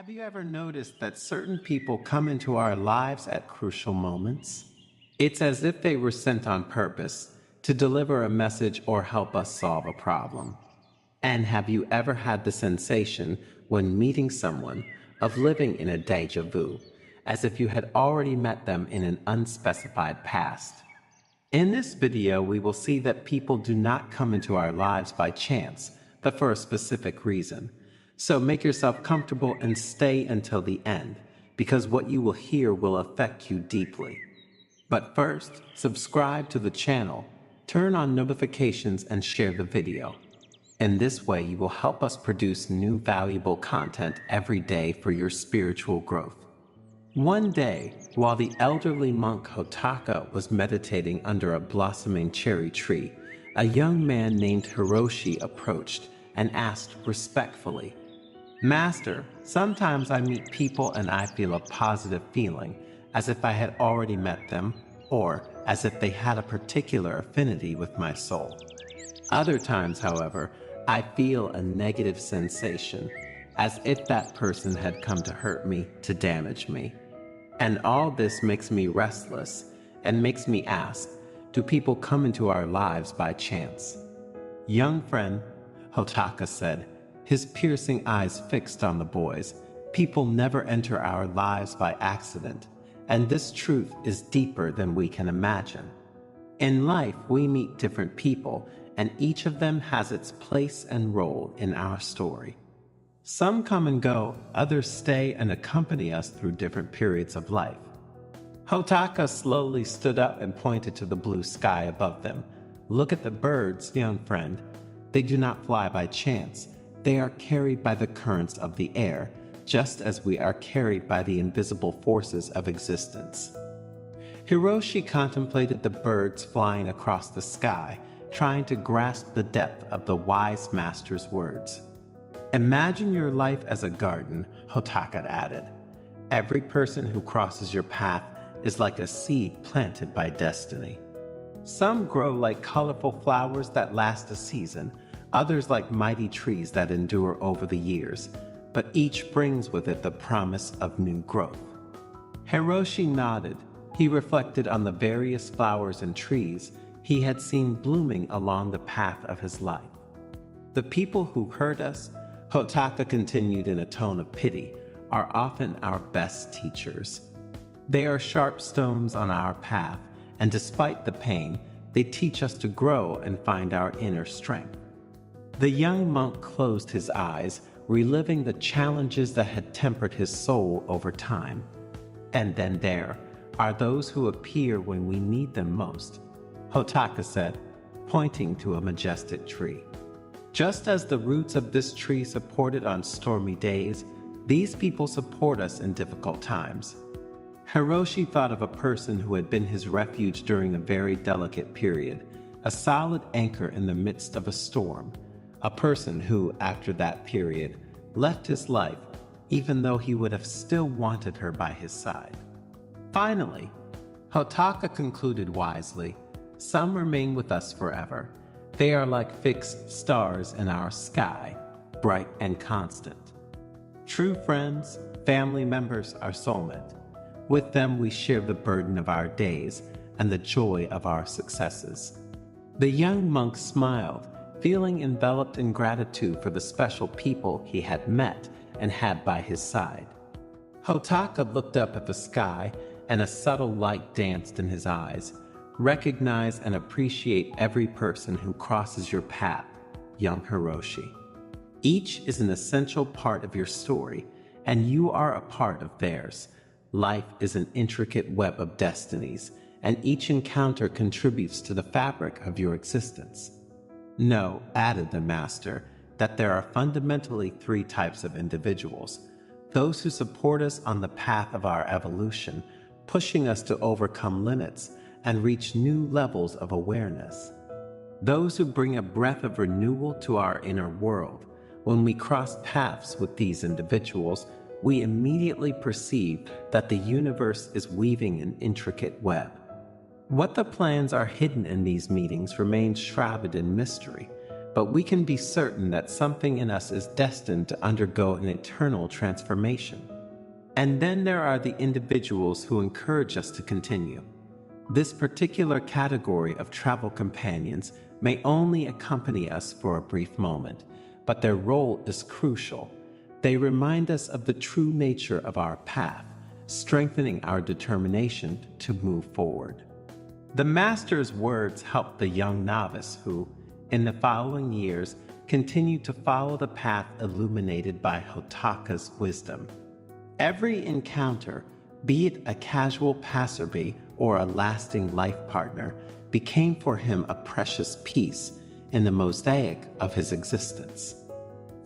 Have you ever noticed that certain people come into our lives at crucial moments? It's as if they were sent on purpose to deliver a message or help us solve a problem. And have you ever had the sensation when meeting someone of living in a déjà vu, as if you had already met them in an unspecified past? In this video, we will see that people do not come into our lives by chance, but for a specific reason. So make yourself comfortable and stay until the end, because what you will hear will affect you deeply. But first, subscribe to the channel, turn on notifications, and share the video. In this way, you will help us produce new valuable content every day for your spiritual growth. One day, while the elderly monk Hotaka was meditating under a blossoming cherry tree, a young man named Hiroshi approached and asked respectfully, "Master, sometimes I meet people and I feel a positive feeling, as if I had already met them, or as if they had a particular affinity with my soul. Other times, however, I feel a negative sensation, as if that person had come to hurt me, to damage me. And all this makes me restless and makes me ask, do people come into our lives by chance?" "Young friend," Hotaka said, his piercing eyes fixed on the boys, "people never enter our lives by accident, and this truth is deeper than we can imagine. In life, we meet different people, and each of them has its place and role in our story. Some come and go, others stay and accompany us through different periods of life." Hotaka slowly stood up and pointed to the blue sky above them. "Look at the birds, young friend. They do not fly by chance. They are carried by the currents of the air, just as we are carried by the invisible forces of existence." Hiroshi contemplated the birds flying across the sky, trying to grasp the depth of the wise master's words. "Imagine your life as a garden," Hotaka added. "Every person who crosses your path is like a seed planted by destiny. Some grow like colorful flowers that last a season, others like mighty trees that endure over the years, but each brings with it the promise of new growth." Hiroshi nodded. He reflected on the various flowers and trees he had seen blooming along the path of his life. "The people who hurt us," Hotaka continued in a tone of pity, "are often our best teachers. They are sharp stones on our path, and despite the pain, they teach us to grow and find our inner strength." The young monk closed his eyes, reliving the challenges that had tempered his soul over time. "And then there are those who appear when we need them most," Hotaka said, pointing to a majestic tree. "Just as the roots of this tree support it on stormy days, these people support us in difficult times." Hiroshi thought of a person who had been his refuge during a very delicate period, a solid anchor in the midst of a storm, a person who, after that period, left his life, even though he would have still wanted her by his side. Finally, Hotaka concluded wisely, "Some remain with us forever. They are like fixed stars in our sky, bright and constant. True friends, family members, our soulmate. With them we share the burden of our days and the joy of our successes." The young monk smiled, feeling enveloped in gratitude for the special people he had met and had by his side. Hotaka looked up at the sky, and a subtle light danced in his eyes. "Recognize and appreciate every person who crosses your path, young Hiroshi. Each is an essential part of your story, and you are a part of theirs. Life is an intricate web of destinies, and each encounter contributes to the fabric of your existence. Know," added the master, "that there are fundamentally three types of individuals: those who support us on the path of our evolution, pushing us to overcome limits and reach new levels of awareness; those who bring a breath of renewal to our inner world. When we cross paths with these individuals, we immediately perceive that the universe is weaving an intricate web. What the plans are hidden in these meetings remains shrouded in mystery, but we can be certain that something in us is destined to undergo an eternal transformation. And then there are the individuals who encourage us to continue. This particular category of travel companions may only accompany us for a brief moment, but their role is crucial. They remind us of the true nature of our path, strengthening our determination to move forward. The Master's words helped the young novice who, in the following years, continued to follow the path illuminated by Hotaka's wisdom. Every encounter, be it a casual passerby or a lasting life partner, became for him a precious piece in the mosaic of his existence.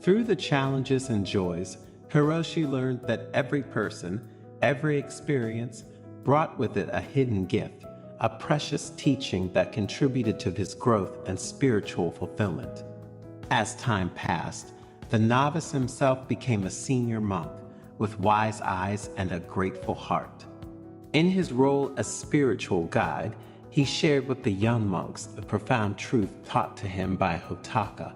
Through the challenges and joys, Hiroshi learned that every person, every experience, brought with it a hidden gift, a precious teaching that contributed to his growth and spiritual fulfillment. As time passed, the novice himself became a senior monk with wise eyes and a grateful heart. In his role as spiritual guide, he shared with the young monks the profound truth taught to him by Hotaka.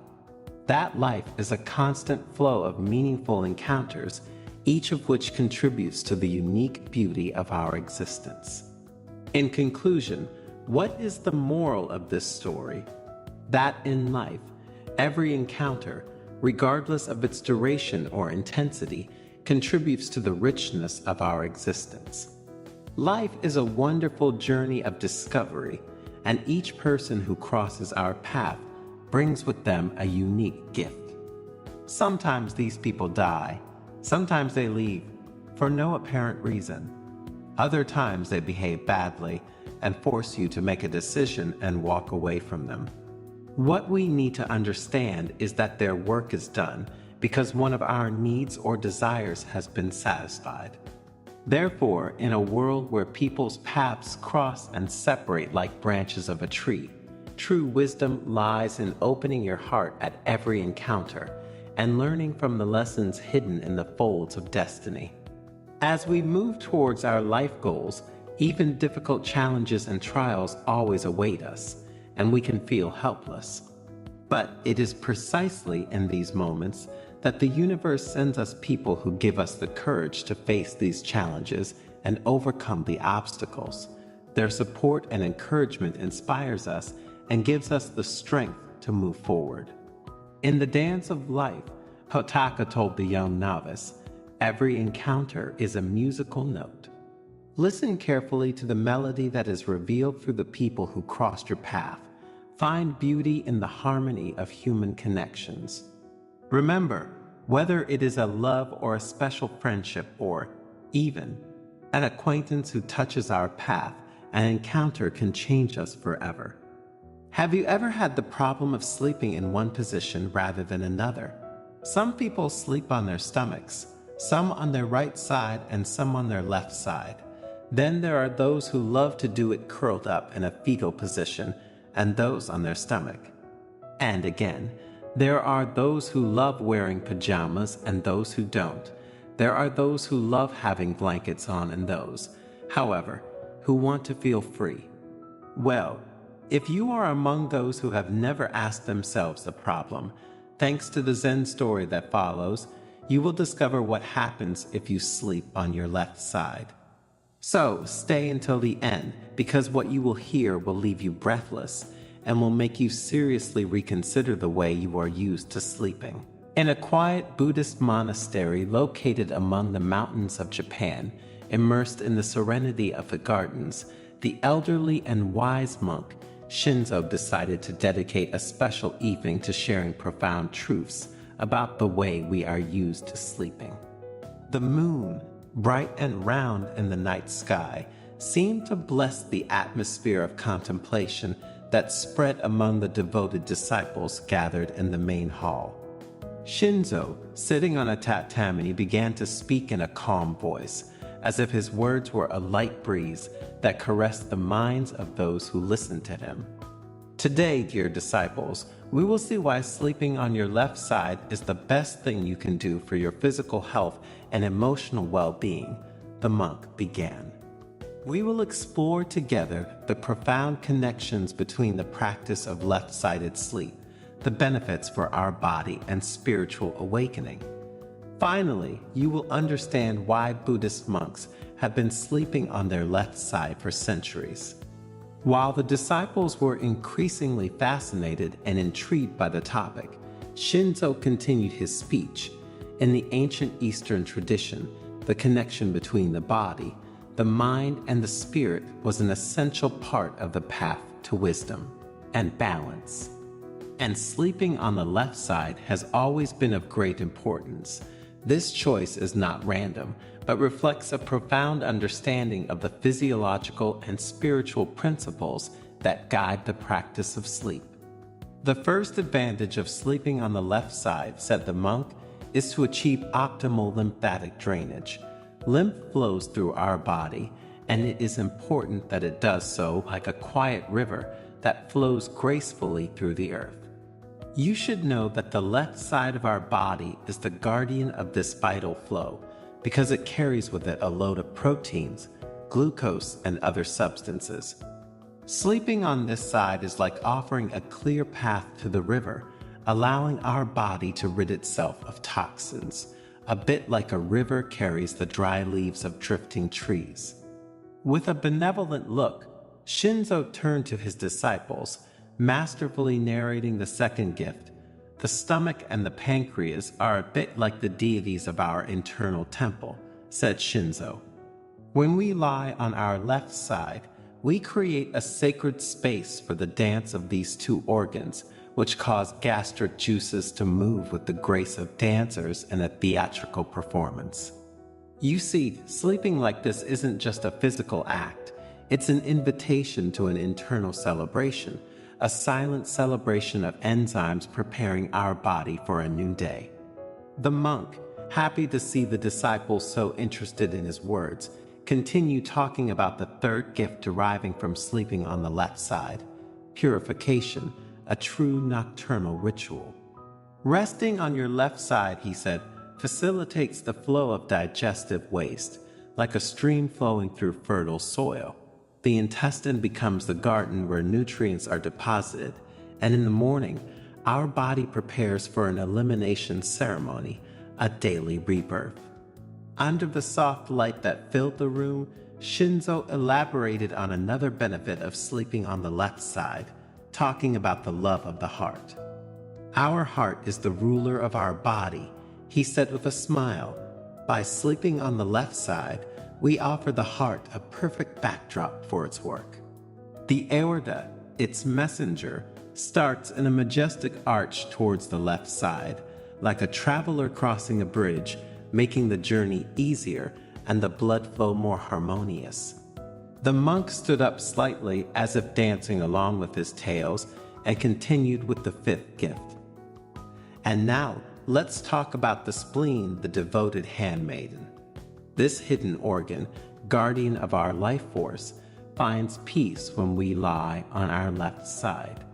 That life is a constant flow of meaningful encounters, each of which contributes to the unique beauty of our existence. In conclusion, what is the moral of this story? That in life, every encounter, regardless of its duration or intensity, contributes to the richness of our existence. Life is a wonderful journey of discovery, and each person who crosses our path brings with them a unique gift. Sometimes these people die, sometimes they leave for no apparent reason. Other times they behave badly and force you to make a decision and walk away from them. What we need to understand is that their work is done because one of our needs or desires has been satisfied. Therefore, in a world where people's paths cross and separate like branches of a tree, true wisdom lies in opening your heart at every encounter and learning from the lessons hidden in the folds of destiny. As we move towards our life goals, even difficult challenges and trials always await us, and we can feel helpless. But it is precisely in these moments that the universe sends us people who give us the courage to face these challenges and overcome the obstacles. Their support and encouragement inspires us and gives us the strength to move forward. In the dance of life, Hotaka told the young novice, every encounter is a musical note. Listen carefully to the melody that is revealed through the people who crossed your path. Find beauty in the harmony of human connections. Remember, whether it is a love or a special friendship or, even, an acquaintance who touches our path, an encounter can change us forever. Have you ever had the problem of sleeping in one position rather than another? Some people sleep on their stomachs, some on their right side and some on their left side. Then there are those who love to do it curled up in a fetal position and those on their stomach. And again, there are those who love wearing pajamas and those who don't. There are those who love having blankets on and those, however, who want to feel free. Well, if you are among those who have never asked themselves the problem, thanks to the Zen story that follows, you will discover what happens if you sleep on your left side. So stay until the end, because what you will hear will leave you breathless and will make you seriously reconsider the way you are used to sleeping. In a quiet Buddhist monastery located among the mountains of Japan, immersed in the serenity of the gardens, the elderly and wise monk Shinzo decided to dedicate a special evening to sharing profound truths about the way we are used to sleeping. The moon, bright and round in the night sky, seemed to bless the atmosphere of contemplation that spread among the devoted disciples gathered in the main hall. Shinzo, sitting on a tatami, began to speak in a calm voice, as if his words were a light breeze that caressed the minds of those who listened to him. Today, dear disciples, we will see why sleeping on your left side is the best thing you can do for your physical health and emotional well-being, the monk began. We will explore together the profound connections between the practice of left-sided sleep, the benefits for our body and spiritual awakening. Finally, you will understand why Buddhist monks have been sleeping on their left side for centuries. While the disciples were increasingly fascinated and intrigued by the topic, Shinzo continued his speech. In the ancient Eastern tradition, the connection between the body, the mind, and the spirit was an essential part of the path to wisdom and balance. And sleeping on the left side has always been of great importance. This choice is not random, but reflects a profound understanding of the physiological and spiritual principles that guide the practice of sleep. The first advantage of sleeping on the left side, said the monk, is to achieve optimal lymphatic drainage. Lymph flows through our body, and it is important that it does so like a quiet river that flows gracefully through the earth. You should know that the left side of our body is the guardian of this vital flow because it carries with it a load of proteins, glucose, and other substances. Sleeping on this side is like offering a clear path to the river, allowing our body to rid itself of toxins, a bit like a river carries the dry leaves of drifting trees. With a benevolent look, Shinzo turned to his disciples, masterfully narrating the second gift. The stomach and the pancreas are a bit like the deities of our internal temple, said Shinzo. When we lie on our left side, we create a sacred space for the dance of these two organs, which cause gastric juices to move with the grace of dancers in a theatrical performance. You see, sleeping like this isn't just a physical act, it's an invitation to an internal celebration, a silent celebration of enzymes preparing our body for a new day. The monk, happy to see the disciples so interested in his words, continued talking about the third gift deriving from sleeping on the left side, purification, a true nocturnal ritual. Resting on your left side, he said, facilitates the flow of digestive waste, like a stream flowing through fertile soil. The intestine becomes the garden where nutrients are deposited, and in the morning, our body prepares for an elimination ceremony, a daily rebirth. Under the soft light that filled the room, Shinzo elaborated on another benefit of sleeping on the left side, talking about the love of the heart. Our heart is the ruler of our body, he said with a smile. By sleeping on the left side, we offer the heart a perfect backdrop for its work. The aorta, its messenger, starts in a majestic arch towards the left side, like a traveler crossing a bridge, making the journey easier and the blood flow more harmonious. The monk stood up slightly as if dancing along with his tales and continued with the fifth gift. And now, let's talk about the spleen, the devoted handmaiden. This hidden organ, guardian of our life force, finds peace when we lie on our left side.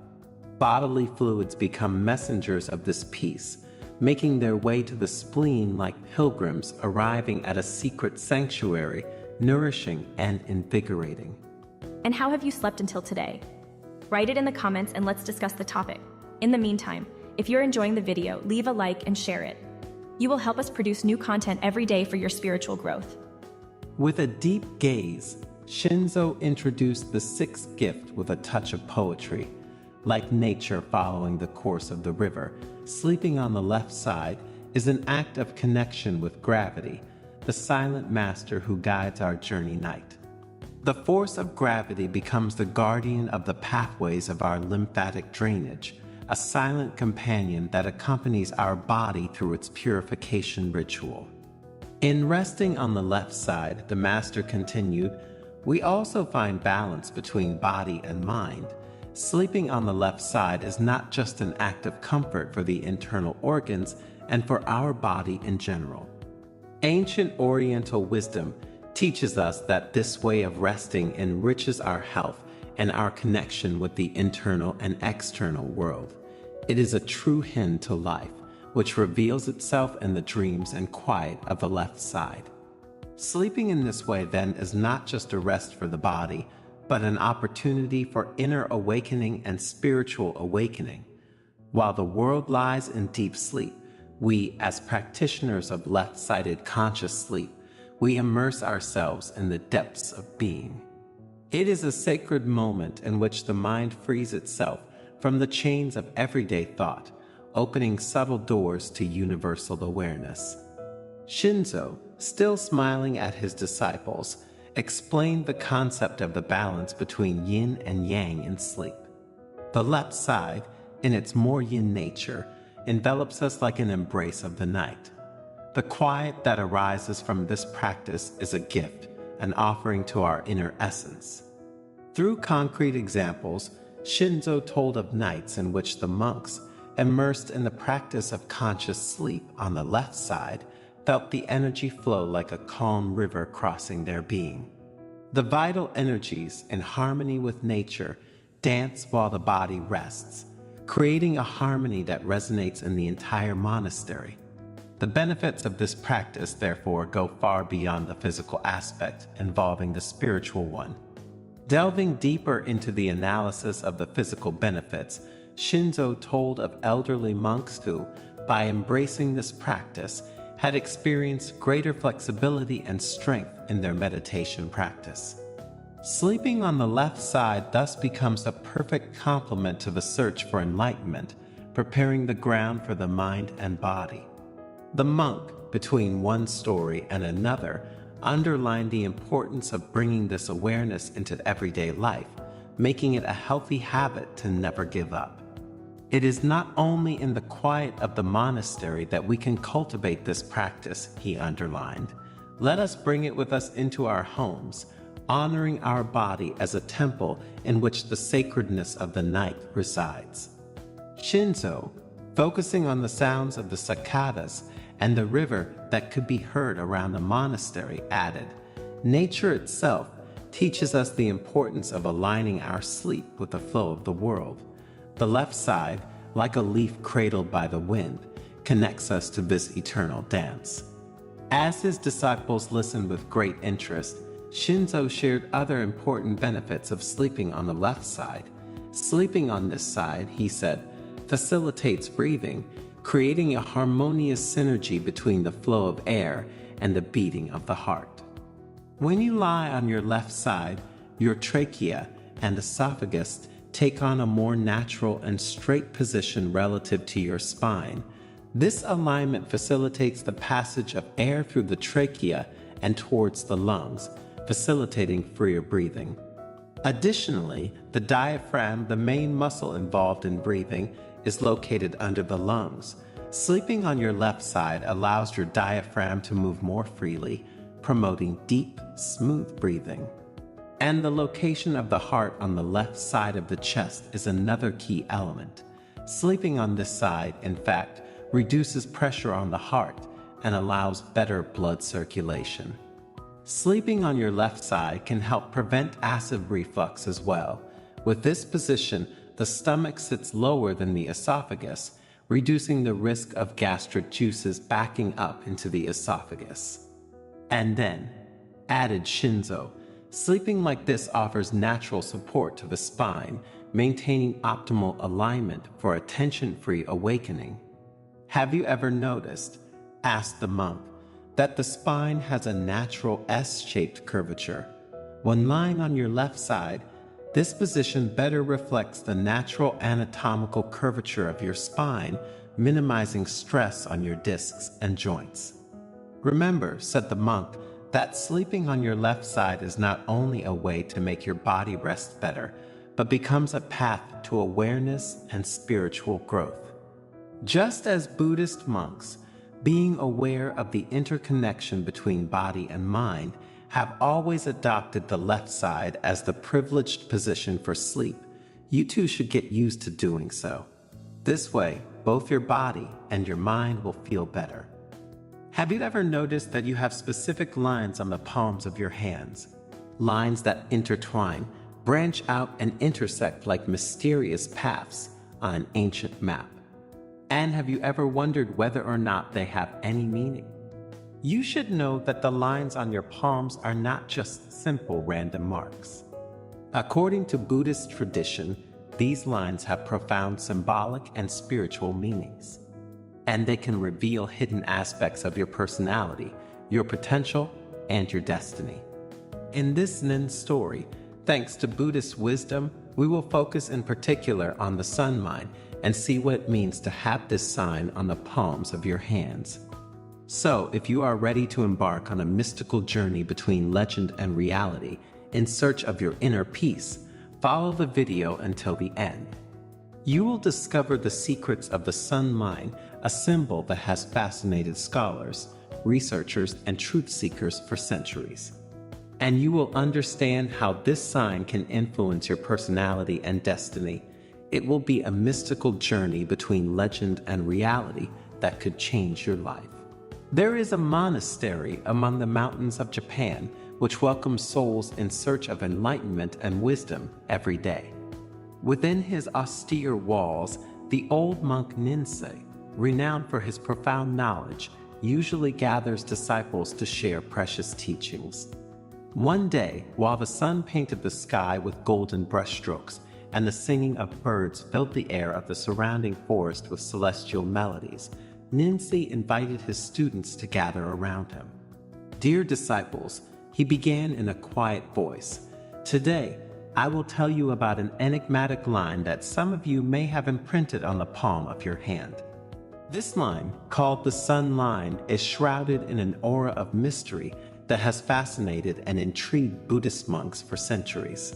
Bodily fluids become messengers of this peace, making their way to the spleen like pilgrims arriving at a secret sanctuary, nourishing and invigorating. And how have you slept until today? Write it in the comments and let's discuss the topic. In the meantime, if you're enjoying the video, leave a like and share it. You will help us produce new content every day for your spiritual growth. With a deep gaze, Shinzo introduced the sixth gift with a touch of poetry. Like nature following the course of the river, sleeping on the left side is an act of connection with gravity, the silent master who guides our journey night. The force of gravity becomes the guardian of the pathways of our lymphatic drainage, a silent companion that accompanies our body through its purification ritual. In resting on the left side, the master continued, we also find balance between body and mind. Sleeping on the left side is not just an act of comfort for the internal organs and for our body in general. Ancient Oriental wisdom teaches us that this way of resting enriches our health and our connection with the internal and external world. It is a true hymn to life, which reveals itself in the dreams and quiet of the left side. Sleeping in this way then is not just a rest for the body, but an opportunity for inner awakening and spiritual awakening. While the world lies in deep sleep, we, as practitioners of left-sided conscious sleep, we immerse ourselves in the depths of being. It is a sacred moment in which the mind frees itself from the chains of everyday thought, opening subtle doors to universal awareness. Shinzo, still smiling at his disciples, explained the concept of the balance between yin and yang in sleep. The left side, in its more yin nature, envelops us like an embrace of the night. The quiet that arises from this practice is a gift, an offering to our inner essence. Through concrete examples, Shinzo told of nights in which the monks, immersed in the practice of conscious sleep on the left side, felt the energy flow like a calm river crossing their being. The vital energies, in harmony with nature, dance while the body rests, creating a harmony that resonates in the entire monastery. The benefits of this practice, therefore, go far beyond the physical aspect, involving the spiritual one. Delving deeper into the analysis of the physical benefits, Shinzo told of elderly monks who, by embracing this practice, had experienced greater flexibility and strength in their meditation practice. Sleeping on the left side thus becomes a perfect complement to the search for enlightenment, preparing the ground for the mind and body. The monk, between one story and another, underlined the importance of bringing this awareness into everyday life, making it a healthy habit to never give up. It is not only in the quiet of the monastery that we can cultivate this practice, he underlined. Let us bring it with us into our homes, honoring our body as a temple in which the sacredness of the night resides. Shinzo, focusing on the sounds of the cicadas and the river that could be heard around the monastery, added, nature itself teaches us the importance of aligning our sleep with the flow of the world. The left side, like a leaf cradled by the wind, connects us to this eternal dance. As his disciples listened with great interest, Shinzo shared other important benefits of sleeping on the left side. Sleeping on this side, he said, facilitates breathing, creating a harmonious synergy between the flow of air and the beating of the heart. When you lie on your left side, your trachea and esophagus take on a more natural and straight position relative to your spine. This alignment facilitates the passage of air through the trachea and towards the lungs, facilitating freer breathing. Additionally, the diaphragm, the main muscle involved in breathing, is located under the lungs. Sleeping on your left side allows your diaphragm to move more freely, promoting deep, smooth breathing. And the location of the heart on the left side of the chest is another key element. Sleeping on this side, in fact, reduces pressure on the heart and allows better blood circulation. Sleeping on your left side can help prevent acid reflux as well. With this position, the stomach sits lower than the esophagus, reducing the risk of gastric juices backing up into the esophagus. And then, added Shinzo, sleeping like this offers natural support to the spine, maintaining optimal alignment for a tension-free awakening. Have you ever noticed, asked the monk, that the spine has a natural S-shaped curvature? When lying on your left side, this position better reflects the natural anatomical curvature of your spine, minimizing stress on your discs and joints. Remember, said the monk, that sleeping on your left side is not only a way to make your body rest better, but becomes a path to awareness and spiritual growth. Just as Buddhist monks, being aware of the interconnection between body and mind, have always adopted the left side as the privileged position for sleep, you too should get used to doing so. This way, both your body and your mind will feel better. Have you ever noticed that you have specific lines on the palms of your hands? Lines that intertwine, branch out, and intersect like mysterious paths on an ancient map. And have you ever wondered whether or not they have any meaning? You should know that the lines on your palms are not just simple random marks. According to Buddhist tradition, these lines have profound symbolic and spiritual meanings, and they can reveal hidden aspects of your personality, your potential, and your destiny. In this Nin story, thanks to Buddhist wisdom, we will focus in particular on the sun line and see what it means to have this sign on the palms of your hands. So, if you are ready to embark on a mystical journey between legend and reality in search of your inner peace, follow the video until the end. You will discover the secrets of the sun line, a symbol that has fascinated scholars, researchers, and truth seekers for centuries. And you will understand how this sign can influence your personality and destiny. It will be a mystical journey between legend and reality that could change your life. There is a monastery among the mountains of Japan which welcomes souls in search of enlightenment and wisdom every day. Within his austere walls, the old monk Ninsei, renowned for his profound knowledge, usually gathers disciples to share precious teachings. One day, while the sun painted the sky with golden brushstrokes and the singing of birds filled the air of the surrounding forest with celestial melodies, Ninsei invited his students to gather around him. "Dear disciples," he began in a quiet voice, "today I will tell you about an enigmatic line that some of you may have imprinted on the palm of your hand. This line, called the sun line, is shrouded in an aura of mystery that has fascinated and intrigued Buddhist monks for centuries."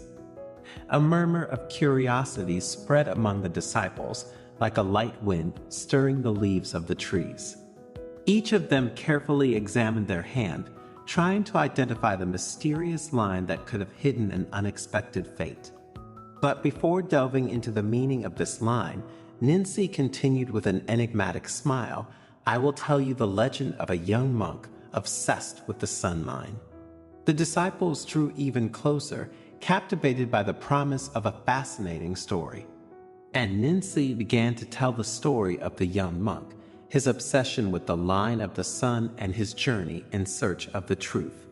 A murmur of curiosity spread among the disciples, like a light wind stirring the leaves of the trees. Each of them carefully examined their hand, trying to identify the mysterious line that could have hidden an unexpected fate. But before delving into the meaning of this line, Ninsei continued with an enigmatic smile, "I will tell you the legend of a young monk obsessed with the sun line." The disciples drew even closer, captivated by the promise of a fascinating story. And Ninsei began to tell the story of the young monk, his obsession with the line of the sun, and his journey in search of the truth.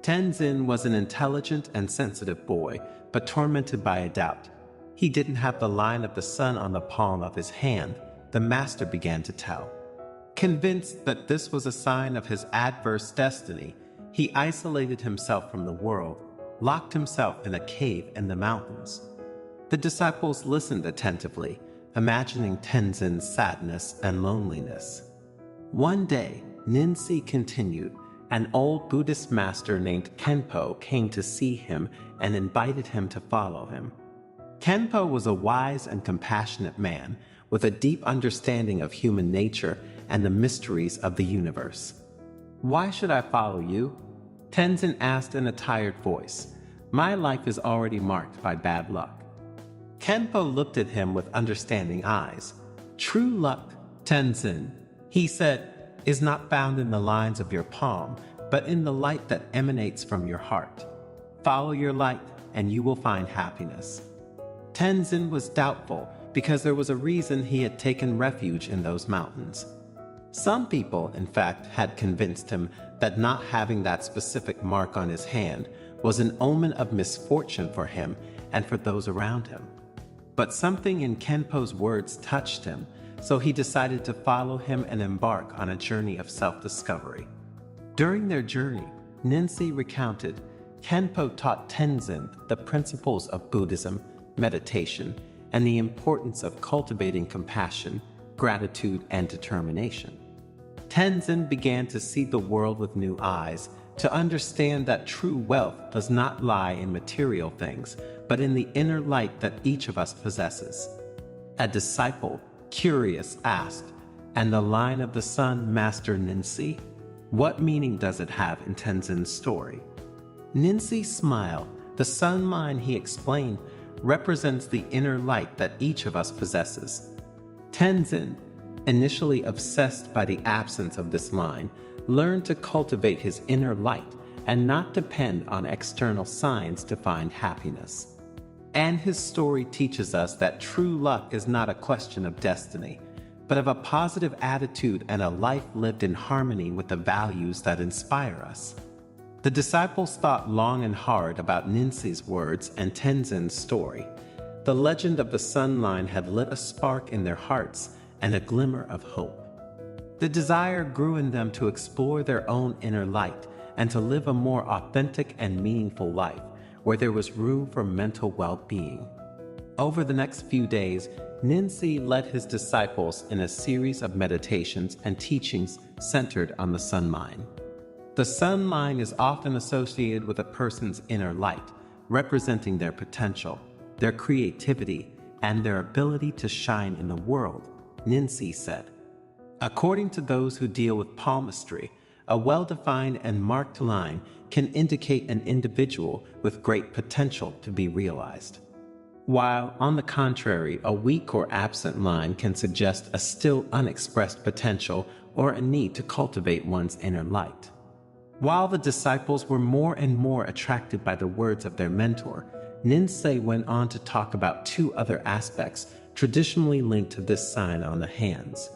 Tenzin was an intelligent and sensitive boy, but tormented by a doubt. He didn't have the line of the sun on the palm of his hand, the master began to tell. Convinced that this was a sign of his adverse destiny, he isolated himself from the world, locked himself in a cave in the mountains. The disciples listened attentively, imagining Tenzin's sadness and loneliness. One day, Ninsei continued, an old Buddhist master named Kenpo came to see him and invited him to follow him. Kenpo was a wise and compassionate man with a deep understanding of human nature and the mysteries of the universe. "Why should I follow you?" Tenzin asked in a tired voice. "My life is already marked by bad luck." Kenpo looked at him with understanding eyes. "True luck, Tenzin," he said, "is not found in the lines of your palm, but in the light that emanates from your heart. Follow your light, and you will find happiness." Tenzin was doubtful because there was a reason he had taken refuge in those mountains. Some people, in fact, had convinced him that not having that specific mark on his hand was an omen of misfortune for him and for those around him. But something in Kenpo's words touched him, so he decided to follow him and embark on a journey of self-discovery. During their journey, Ninsei recounted, Kenpo taught Tenzin the principles of Buddhism, meditation, and the importance of cultivating compassion, gratitude, and determination. Tenzin began to see the world with new eyes, to understand that true wealth does not lie in material things, but in the inner light that each of us possesses. A disciple, curious, asked, "And the line of the sun, Master Ninsei? What meaning does it have in Tenzin's story?" Ninsei smiled. The sun line, he explained, represents the inner light that each of us possesses. Tenzin, initially obsessed by the absence of this line, learned to cultivate his inner light and not depend on external signs to find happiness. And his story teaches us that true luck is not a question of destiny, but of a positive attitude and a life lived in harmony with the values that inspire us. The disciples thought long and hard about Ninsei's words and Tenzin's story. the legend of the sun line had lit a spark in their hearts and a glimmer of hope. The desire grew in them to explore their own inner light and to live a more authentic and meaningful life where there was room for mental well-being. Over the next few days, Ninsi led his disciples in a series of meditations and teachings centered on the sun line. The sun line is often associated with a person's inner light, representing their potential, their creativity, and their ability to shine in the world, Ninsi said. According to those who deal with palmistry, a well-defined and marked line can indicate an individual with great potential to be realized, while, on the contrary, a weak or absent line can suggest a still unexpressed potential or a need to cultivate one's inner light. While the disciples were more and more attracted by the words of their mentor, Ninsi went on to talk about two other aspects traditionally linked to this sign on the hands.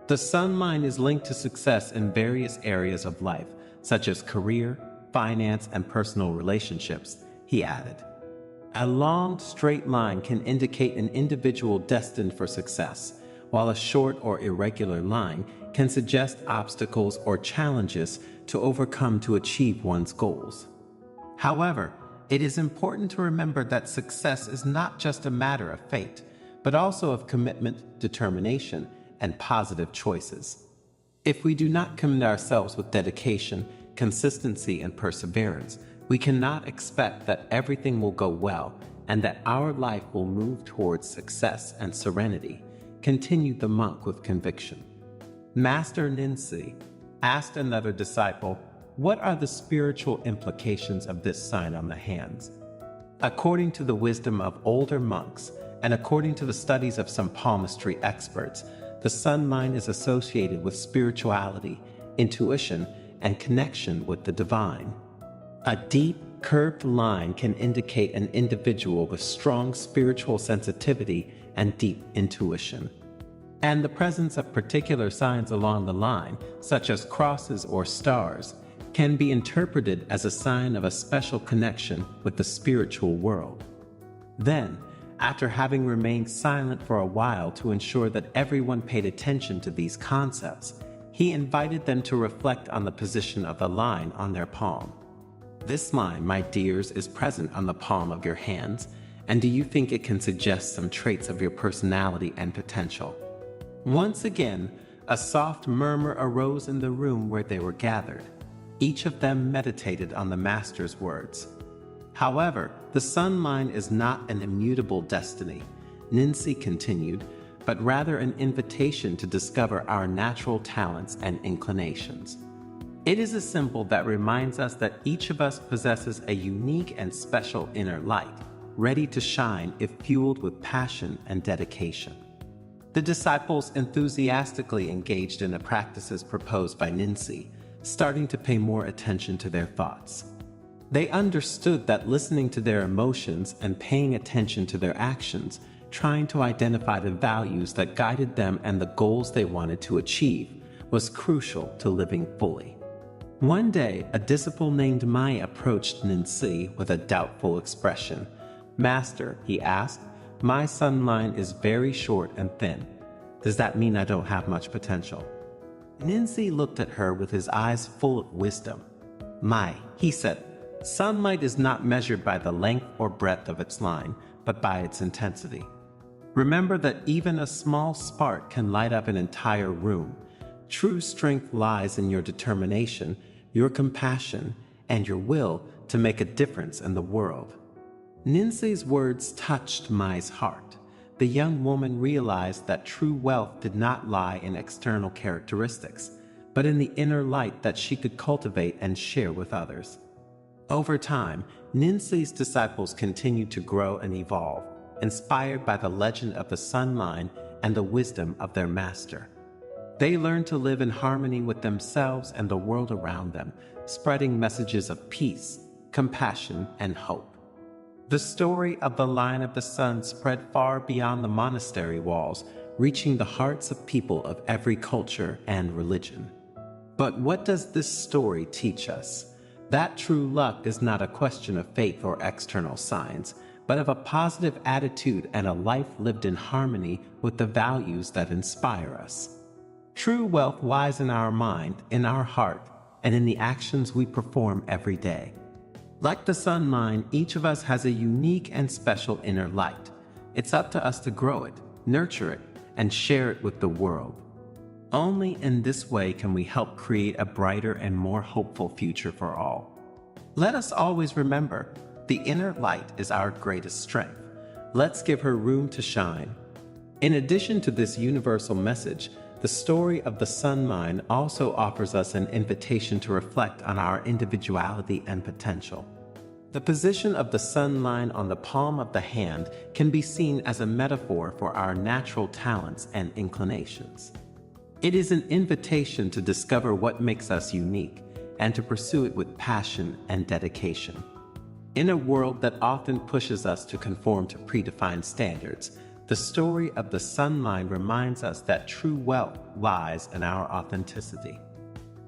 The sun line is linked to success in various areas of life, such as career, finance, and personal relationships, he added. A long, straight line can indicate an individual destined for success, while a short or irregular line can suggest obstacles or challenges to overcome to achieve one's goals. However, it is important to remember that success is not just a matter of fate, but also of commitment, determination, and positive choices. If we do not commit ourselves with dedication, consistency, and perseverance, we cannot expect that everything will go well and that our life will move towards success and serenity, continued the monk with conviction. Master Ninsi asked another disciple, "What are the spiritual implications of this sign on the hands?" According to the wisdom of older monks, and according to the studies of some palmistry experts, the sun line is associated with spirituality, intuition, and connection with the divine. A deep, curved line can indicate an individual with strong spiritual sensitivity and deep intuition. And the presence of particular signs along the line, such as crosses or stars, can be interpreted as a sign of a special connection with the spiritual world. Then, after having remained silent for a while to ensure that everyone paid attention to these concepts, he invited them to reflect on the position of the line on their palm. This line, my dears, is present on the palm of your hands, and do you think it can suggest some traits of your personality and potential? Once again, a soft murmur arose in the room where they were gathered. Each of them meditated on the Master's words. However, the sun line is not an immutable destiny, Ninsi continued, but rather an invitation to discover our natural talents and inclinations. It is a symbol that reminds us that each of us possesses a unique and special inner light, ready to shine if fueled with passion and dedication. The disciples enthusiastically engaged in the practices proposed by Ninsi, starting to pay more attention to their thoughts. They understood that listening to their emotions and paying attention to their actions, trying to identify the values that guided them and the goals they wanted to achieve, was crucial to living fully. One day, a disciple named Mai approached Ninsi with a doubtful expression. "Master," he asked, "my sun line is very short and thin. Does that mean I don't have much potential?" Ninsi looked at her with his eyes full of wisdom. "Mai," he said, "sunlight is not measured by the length or breadth of its line, but by its intensity. Remember that even a small spark can light up an entire room. True strength lies in your determination, your compassion, and your will to make a difference in the world." Ninsi's words touched Mai's heart. The young woman realized that true wealth did not lie in external characteristics, but in the inner light that she could cultivate and share with others. Over time, Ninsi's disciples continued to grow and evolve, inspired by the legend of the sun line and the wisdom of their master. They learned to live in harmony with themselves and the world around them, spreading messages of peace, compassion, and hope. The story of the line of the sun spread far beyond the monastery walls, reaching the hearts of people of every culture and religion. But what does this story teach us? That true luck is not a question of faith or external signs, but of a positive attitude and a life lived in harmony with the values that inspire us. True wealth lies in our mind, in our heart, and in the actions we perform every day. Like the sun mind, each of us has a unique and special inner light. It's up to us to grow it, nurture it, and share it with the world. Only in this way can we help create a brighter and more hopeful future for all. Let us always remember, the inner light is our greatest strength. Let's give her room to shine. In addition to this universal message, the story of the sun mind also offers us an invitation to reflect on our individuality and potential. The position of the sun line on the palm of the hand can be seen as a metaphor for our natural talents and inclinations. It is an invitation to discover what makes us unique and to pursue it with passion and dedication. In a world that often pushes us to conform to predefined standards, the story of the sun line reminds us that true wealth lies in our authenticity.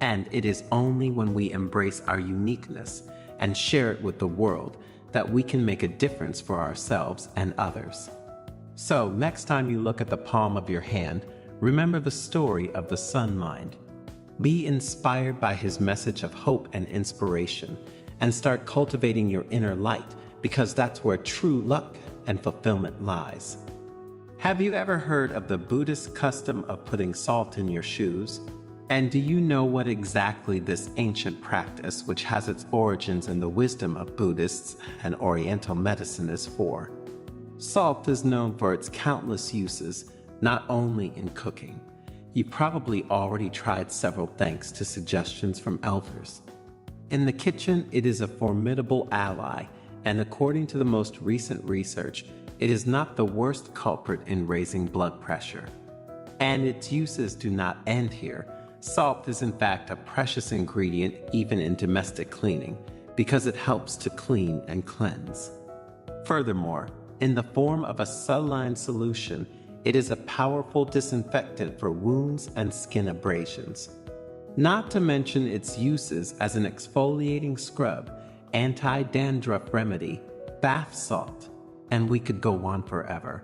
And it is only when we embrace our uniqueness and share it with the world that we can make a difference for ourselves and others. So, next time you look at the palm of your hand, remember the story of the sun mind. Be inspired by his message of hope and inspiration, and start cultivating your inner light, because that's where true luck and fulfillment lies. Have you ever heard of the Buddhist custom of putting salt in your shoes? And do you know what exactly this ancient practice, which has its origins in the wisdom of Buddhists and Oriental medicine, is for? Salt is known for its countless uses, not only in cooking. You probably already tried several thanks to suggestions from elders. In the kitchen, it is a formidable ally, and according to the most recent research, it is not the worst culprit in raising blood pressure. And its uses do not end here. Salt is in fact a precious ingredient even in domestic cleaning, because it helps to clean and cleanse. Furthermore, in the form of a saline solution, it is a powerful disinfectant for wounds and skin abrasions. Not to mention its uses as an exfoliating scrub, anti-dandruff remedy, bath salt, and we could go on forever.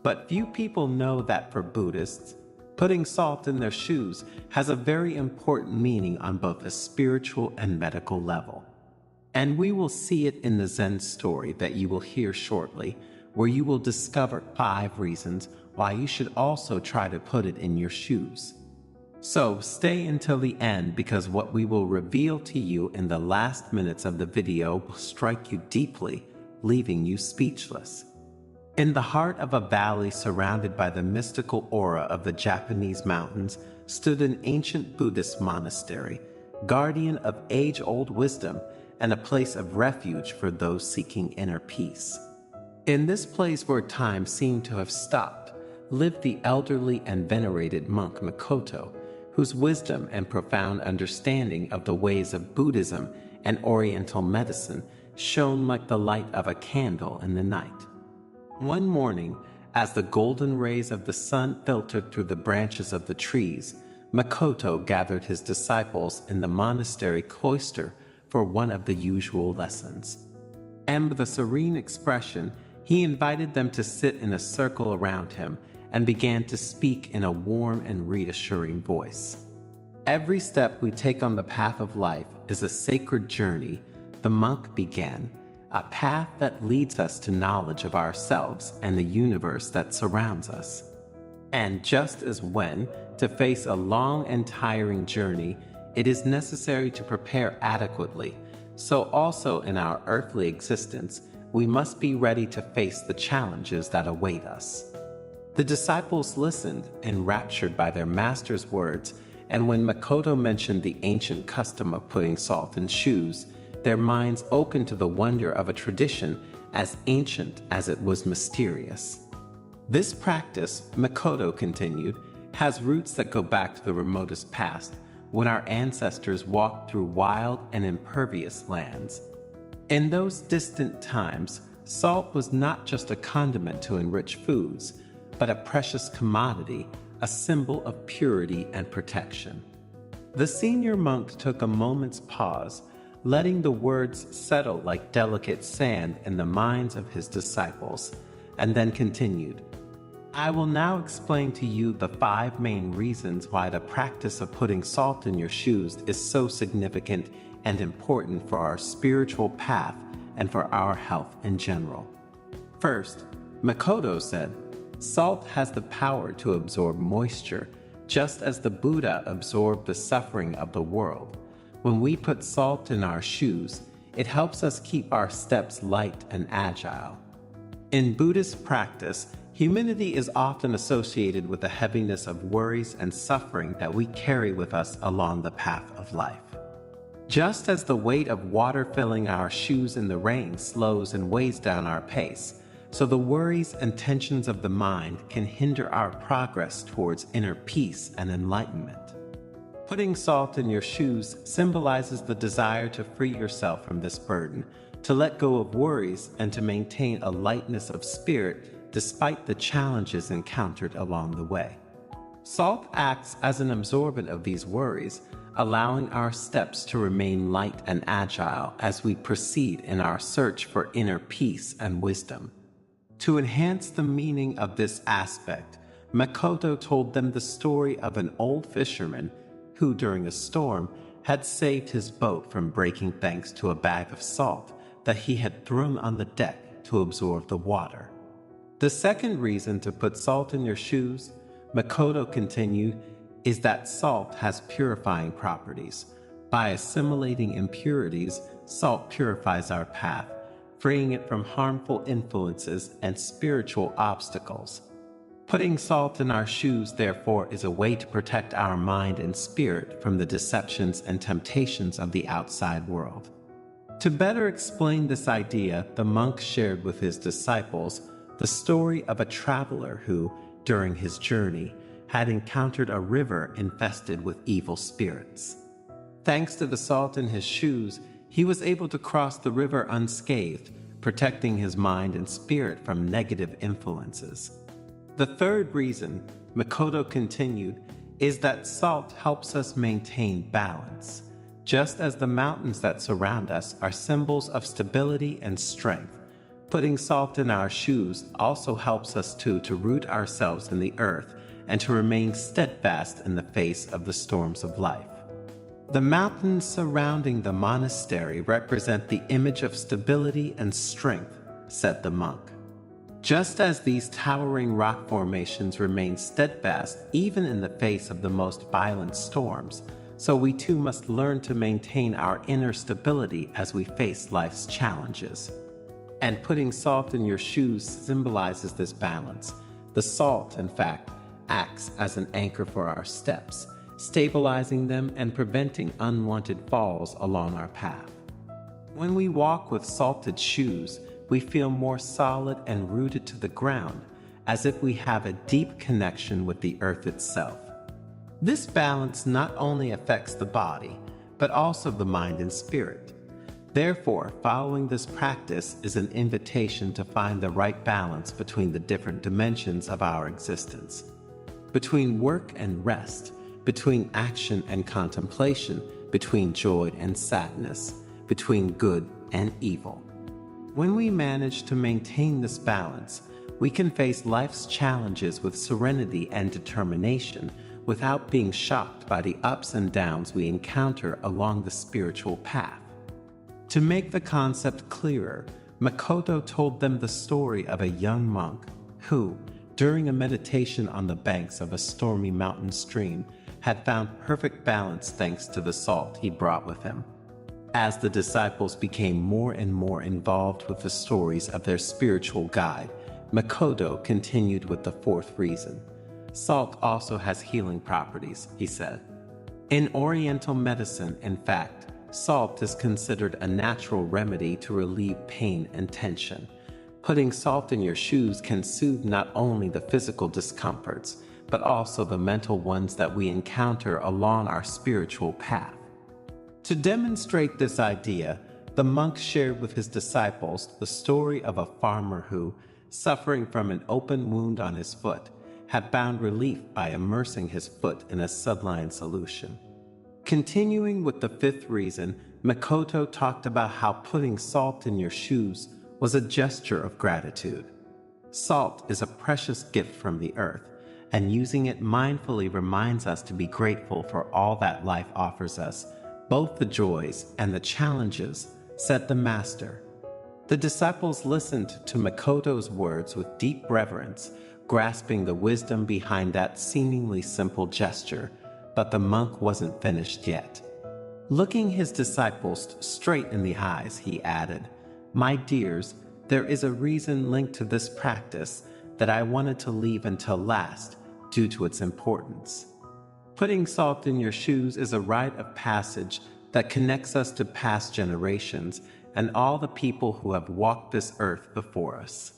But few people know that for Buddhists, putting salt in their shoes has a very important meaning on both a spiritual and medical level. And we will see it in the Zen story that you will hear shortly, where you will discover 5 reasons why you should also try to put it in your shoes. So stay until the end, because what we will reveal to you in the last minutes of the video will strike you deeply, leaving you speechless. In the heart of a valley surrounded by the mystical aura of the Japanese mountains stood an ancient Buddhist monastery, guardian of age-old wisdom and a place of refuge for those seeking inner peace. In this place where time seemed to have stopped, lived the elderly and venerated monk Makoto, whose wisdom and profound understanding of the ways of Buddhism and Oriental medicine shone like the light of a candle in the night. One morning, as the golden rays of the sun filtered through the branches of the trees, Makoto gathered his disciples in the monastery cloister for one of the usual lessons. And with a serene expression, he invited them to sit in a circle around him and began to speak in a warm and reassuring voice. Every step we take on the path of life is a sacred journey, the monk began, a path that leads us to knowledge of ourselves and the universe that surrounds us. And just as when, to face a long and tiring journey, it is necessary to prepare adequately, so also in our earthly existence, we must be ready to face the challenges that await us. The disciples listened, enraptured by their master's words, and when Makoto mentioned the ancient custom of putting salt in shoes, their minds opened to the wonder of a tradition as ancient as it was mysterious. This practice, Makoto continued, has roots that go back to the remotest past, when our ancestors walked through wild and impervious lands. In those distant times, salt was not just a condiment to enrich foods, but a precious commodity, a symbol of purity and protection. The senior monk took a moment's pause, letting the words settle like delicate sand in the minds of his disciples, and then continued, I will now explain to you the 5 main reasons why the practice of putting salt in your shoes is so significant and important for our spiritual path and for our health in general. First, Makoto said, salt has the power to absorb moisture, just as the Buddha absorbed the suffering of the world. When we put salt in our shoes, it helps us keep our steps light and agile. In Buddhist practice, humility is often associated with the heaviness of worries and suffering that we carry with us along the path of life. Just as the weight of water filling our shoes in the rain slows and weighs down our pace, so the worries and tensions of the mind can hinder our progress towards inner peace and enlightenment. Putting salt in your shoes symbolizes the desire to free yourself from this burden, to let go of worries, and to maintain a lightness of spirit despite the challenges encountered along the way. Salt acts as an absorbent of these worries, allowing our steps to remain light and agile as we proceed in our search for inner peace and wisdom. To enhance the meaning of this aspect, Makoto told them the story of an old fisherman who, during a storm, had saved his boat from breaking thanks to a bag of salt that he had thrown on the deck to absorb the water. The second reason to put salt in your shoes, Makoto continued, is that salt has purifying properties. By assimilating impurities, salt purifies our path, freeing it from harmful influences and spiritual obstacles. Putting salt in our shoes, therefore, is a way to protect our mind and spirit from the deceptions and temptations of the outside world. To better explain this idea, the monk shared with his disciples the story of a traveler who, during his journey, had encountered a river infested with evil spirits. Thanks to the salt in his shoes, he was able to cross the river unscathed, protecting his mind and spirit from negative influences. The third reason, Makoto continued, is that salt helps us maintain balance. Just as the mountains that surround us are symbols of stability and strength, putting salt in our shoes also helps us to root ourselves in the earth and to remain steadfast in the face of the storms of life. The mountains surrounding the monastery represent the image of stability and strength, said the monk. Just as these towering rock formations remain steadfast even in the face of the most violent storms, so we too must learn to maintain our inner stability as we face life's challenges. And putting salt in your shoes symbolizes this balance. The salt, in fact, acts as an anchor for our steps, stabilizing them and preventing unwanted falls along our path. When we walk with salted shoes, we feel more solid and rooted to the ground, as if we have a deep connection with the earth itself. This balance not only affects the body, but also the mind and spirit. Therefore, following this practice is an invitation to find the right balance between the different dimensions of our existence, between work and rest, between action and contemplation, between joy and sadness, between good and evil. When we manage to maintain this balance, we can face life's challenges with serenity and determination without being shocked by the ups and downs we encounter along the spiritual path. To make the concept clearer, Makoto told them the story of a young monk who, during a meditation on the banks of a stormy mountain stream, had found perfect balance thanks to the salt he brought with him. As the disciples became more and more involved with the stories of their spiritual guide, Makoto continued with the fourth reason. Salt also has healing properties, he said. In Oriental medicine, in fact, salt is considered a natural remedy to relieve pain and tension. Putting salt in your shoes can soothe not only the physical discomforts, but also the mental ones that we encounter along our spiritual path. To demonstrate this idea, the monk shared with his disciples the story of a farmer who, suffering from an open wound on his foot, had found relief by immersing his foot in a saline solution. Continuing with the fifth reason, Makoto talked about how putting salt in your shoes was a gesture of gratitude. Salt is a precious gift from the earth, and using it mindfully reminds us to be grateful for all that life offers us, both the joys and the challenges, said the master. The disciples listened to Makoto's words with deep reverence, grasping the wisdom behind that seemingly simple gesture, but the monk wasn't finished yet. Looking his disciples straight in the eyes, he added, "My dears, there is a reason linked to this practice that I wanted to leave until last due to its importance. Putting salt in your shoes is a rite of passage that connects us to past generations and all the people who have walked this earth before us.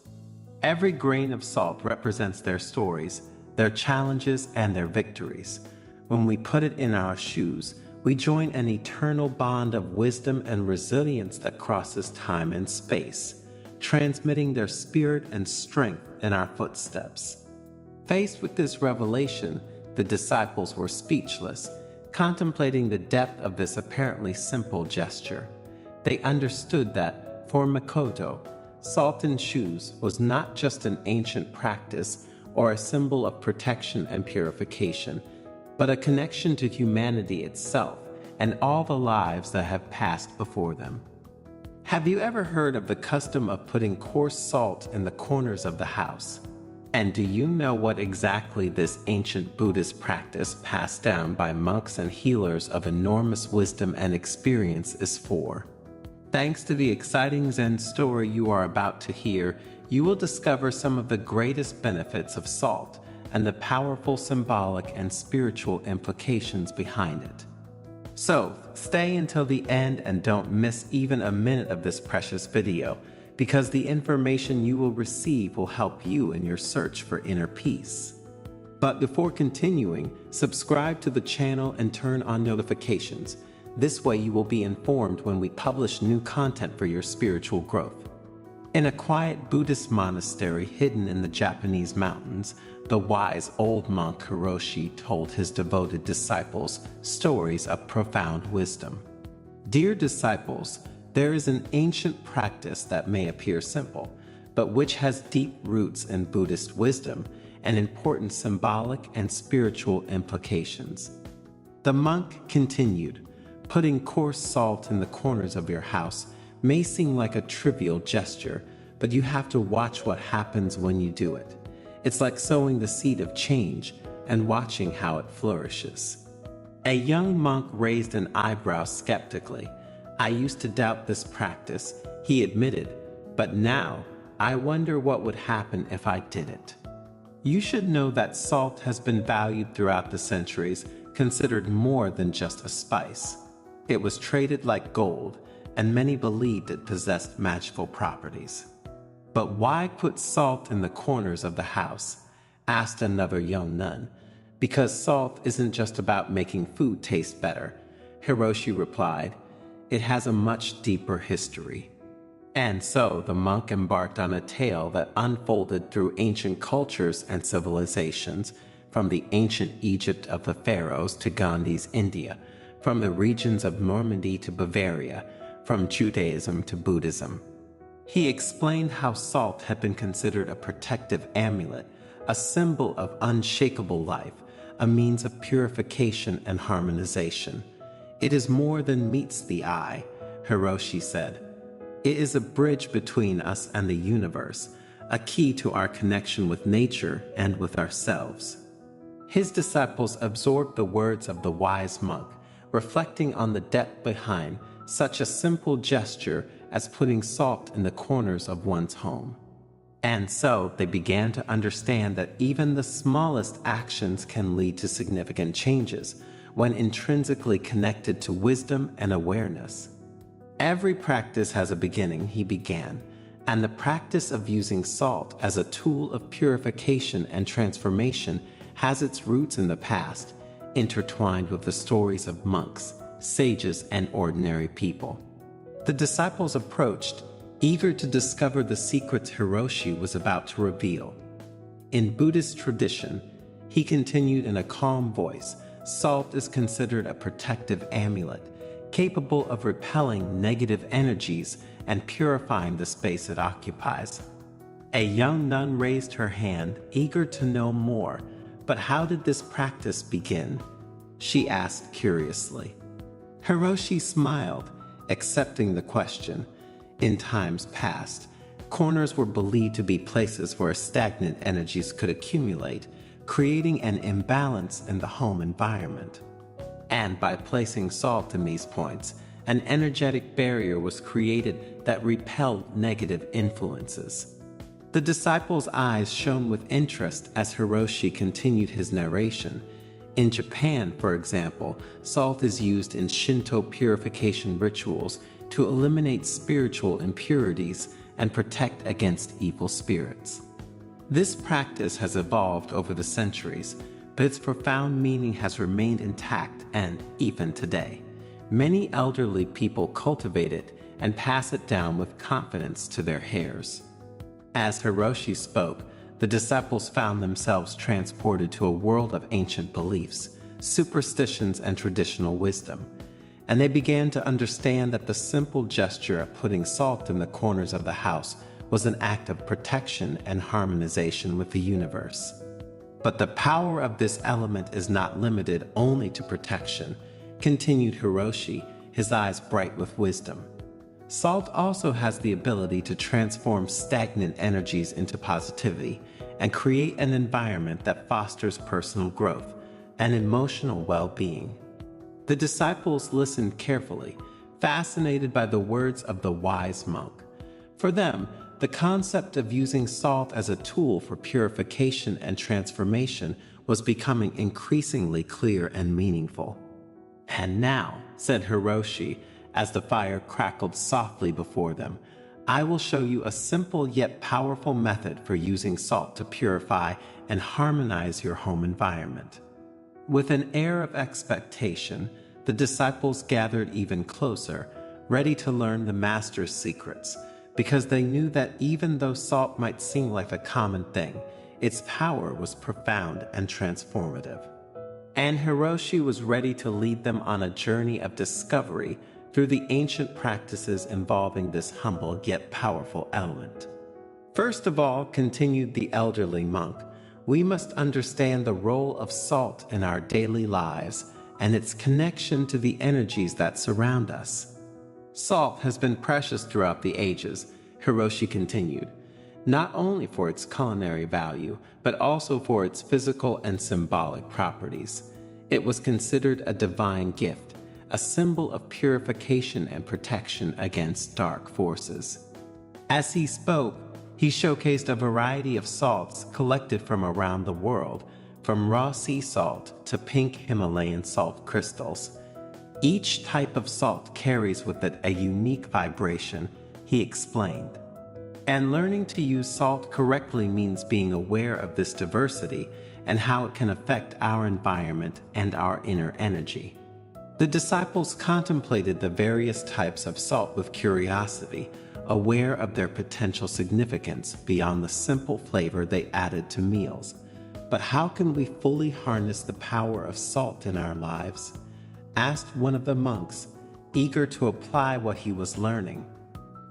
Every grain of salt represents their stories, their challenges, and their victories. When we put it in our shoes, we join an eternal bond of wisdom and resilience that crosses time and space, transmitting their spirit and strength in our footsteps." Faced with this revelation, the disciples were speechless, contemplating the depth of this apparently simple gesture. They understood that, for Makoto, salt in shoes was not just an ancient practice or a symbol of protection and purification, but a connection to humanity itself and all the lives that have passed before them. Have you ever heard of the custom of putting coarse salt in the corners of the house? And do you know what exactly this ancient Buddhist practice passed down by monks and healers of enormous wisdom and experience is for? Thanks to the exciting Zen story you are about to hear, you will discover some of the greatest benefits of salt and the powerful symbolic and spiritual implications behind it. So, stay until the end and don't miss even a minute of this precious video, because the information you will receive will help you in your search for inner peace. But before continuing, subscribe to the channel and turn on notifications. This way you will be informed when we publish new content for your spiritual growth. In a quiet Buddhist monastery hidden in the Japanese mountains, the wise old monk Hiroshi told his devoted disciples stories of profound wisdom. Dear disciples, there is an ancient practice that may appear simple, but which has deep roots in Buddhist wisdom and important symbolic and spiritual implications. The monk continued, "Putting coarse salt in the corners of your house may seem like a trivial gesture, but you have to watch what happens when you do it. It's like sowing the seed of change and watching how it flourishes." A young monk raised an eyebrow skeptically. "I used to doubt this practice," he admitted, "but now I wonder what would happen if I did it." You should know that salt has been valued throughout the centuries, considered more than just a spice. It was traded like gold, and many believed it possessed magical properties. "But why put salt in the corners of the house?" asked another young nun. "Because salt isn't just about making food taste better," Hiroshi replied. "It has a much deeper history." And so the monk embarked on a tale that unfolded through ancient cultures and civilizations, from the ancient Egypt of the pharaohs to Gandhi's India, from the regions of Normandy to Bavaria, from Judaism to Buddhism. He explained how salt had been considered a protective amulet, a symbol of unshakable life, a means of purification and harmonization. "It is more than meets the eye," Hiroshi said. "It is a bridge between us and the universe, a key to our connection with nature and with ourselves." His disciples absorbed the words of the wise monk, reflecting on the depth behind such a simple gesture as putting salt in the corners of one's home. And so they began to understand that even the smallest actions can lead to significant changes when intrinsically connected to wisdom and awareness. "Every practice has a beginning," he began, "and the practice of using salt as a tool of purification and transformation has its roots in the past, intertwined with the stories of monks, sages, and ordinary people." The disciples approached, eager to discover the secrets Hiroshi was about to reveal. In Buddhist tradition, he continued in a calm voice, Salt is considered a protective amulet, capable of repelling negative energies and purifying the space it occupies. A young nun raised her hand, eager to know more, but how did this practice begin? She asked curiously. Hiroshi smiled, accepting the question. In times past, corners were believed to be places where stagnant energies could accumulate, creating an imbalance in the home environment. And by placing salt in these points, an energetic barrier was created that repelled negative influences. The disciples' eyes shone with interest as Hiroshi continued his narration. In Japan, for example, salt is used in Shinto purification rituals to eliminate spiritual impurities and protect against evil spirits. This practice has evolved over the centuries, but its profound meaning has remained intact, and even today, many elderly people cultivate it and pass it down with confidence to their heirs. As Hiroshi spoke, the disciples found themselves transported to a world of ancient beliefs, superstitions, and traditional wisdom, and they began to understand that the simple gesture of putting salt in the corners of the house was an act of protection and harmonization with the universe. But the power of this element is not limited only to protection, continued Hiroshi, his eyes bright with wisdom. Salt also has the ability to transform stagnant energies into positivity and create an environment that fosters personal growth and emotional well-being. The disciples listened carefully, fascinated by the words of the wise monk. For them, the concept of using salt as a tool for purification and transformation was becoming increasingly clear and meaningful. And now, said Hiroshi, as the fire crackled softly before them, I will show you a simple yet powerful method for using salt to purify and harmonize your home environment. With an air of expectation, the disciples gathered even closer, ready to learn the master's secrets, because they knew that even though salt might seem like a common thing, its power was profound and transformative. And Hiroshi was ready to lead them on a journey of discovery through the ancient practices involving this humble yet powerful element. First of all, continued the elderly monk, we must understand the role of salt in our daily lives and its connection to the energies that surround us. Salt has been precious throughout the ages, Hiroshi continued, not only for its culinary value, but also for its physical and symbolic properties. It was considered a divine gift, a symbol of purification and protection against dark forces. As he spoke, he showcased a variety of salts collected from around the world, from raw sea salt to pink Himalayan salt crystals. Each type of salt carries with it a unique vibration, he explained. And learning to use salt correctly means being aware of this diversity and how it can affect our environment and our inner energy. The disciples contemplated the various types of salt with curiosity, aware of their potential significance beyond the simple flavor they added to meals. But how can we fully harness the power of salt in our lives? Asked one of the monks, eager to apply what he was learning.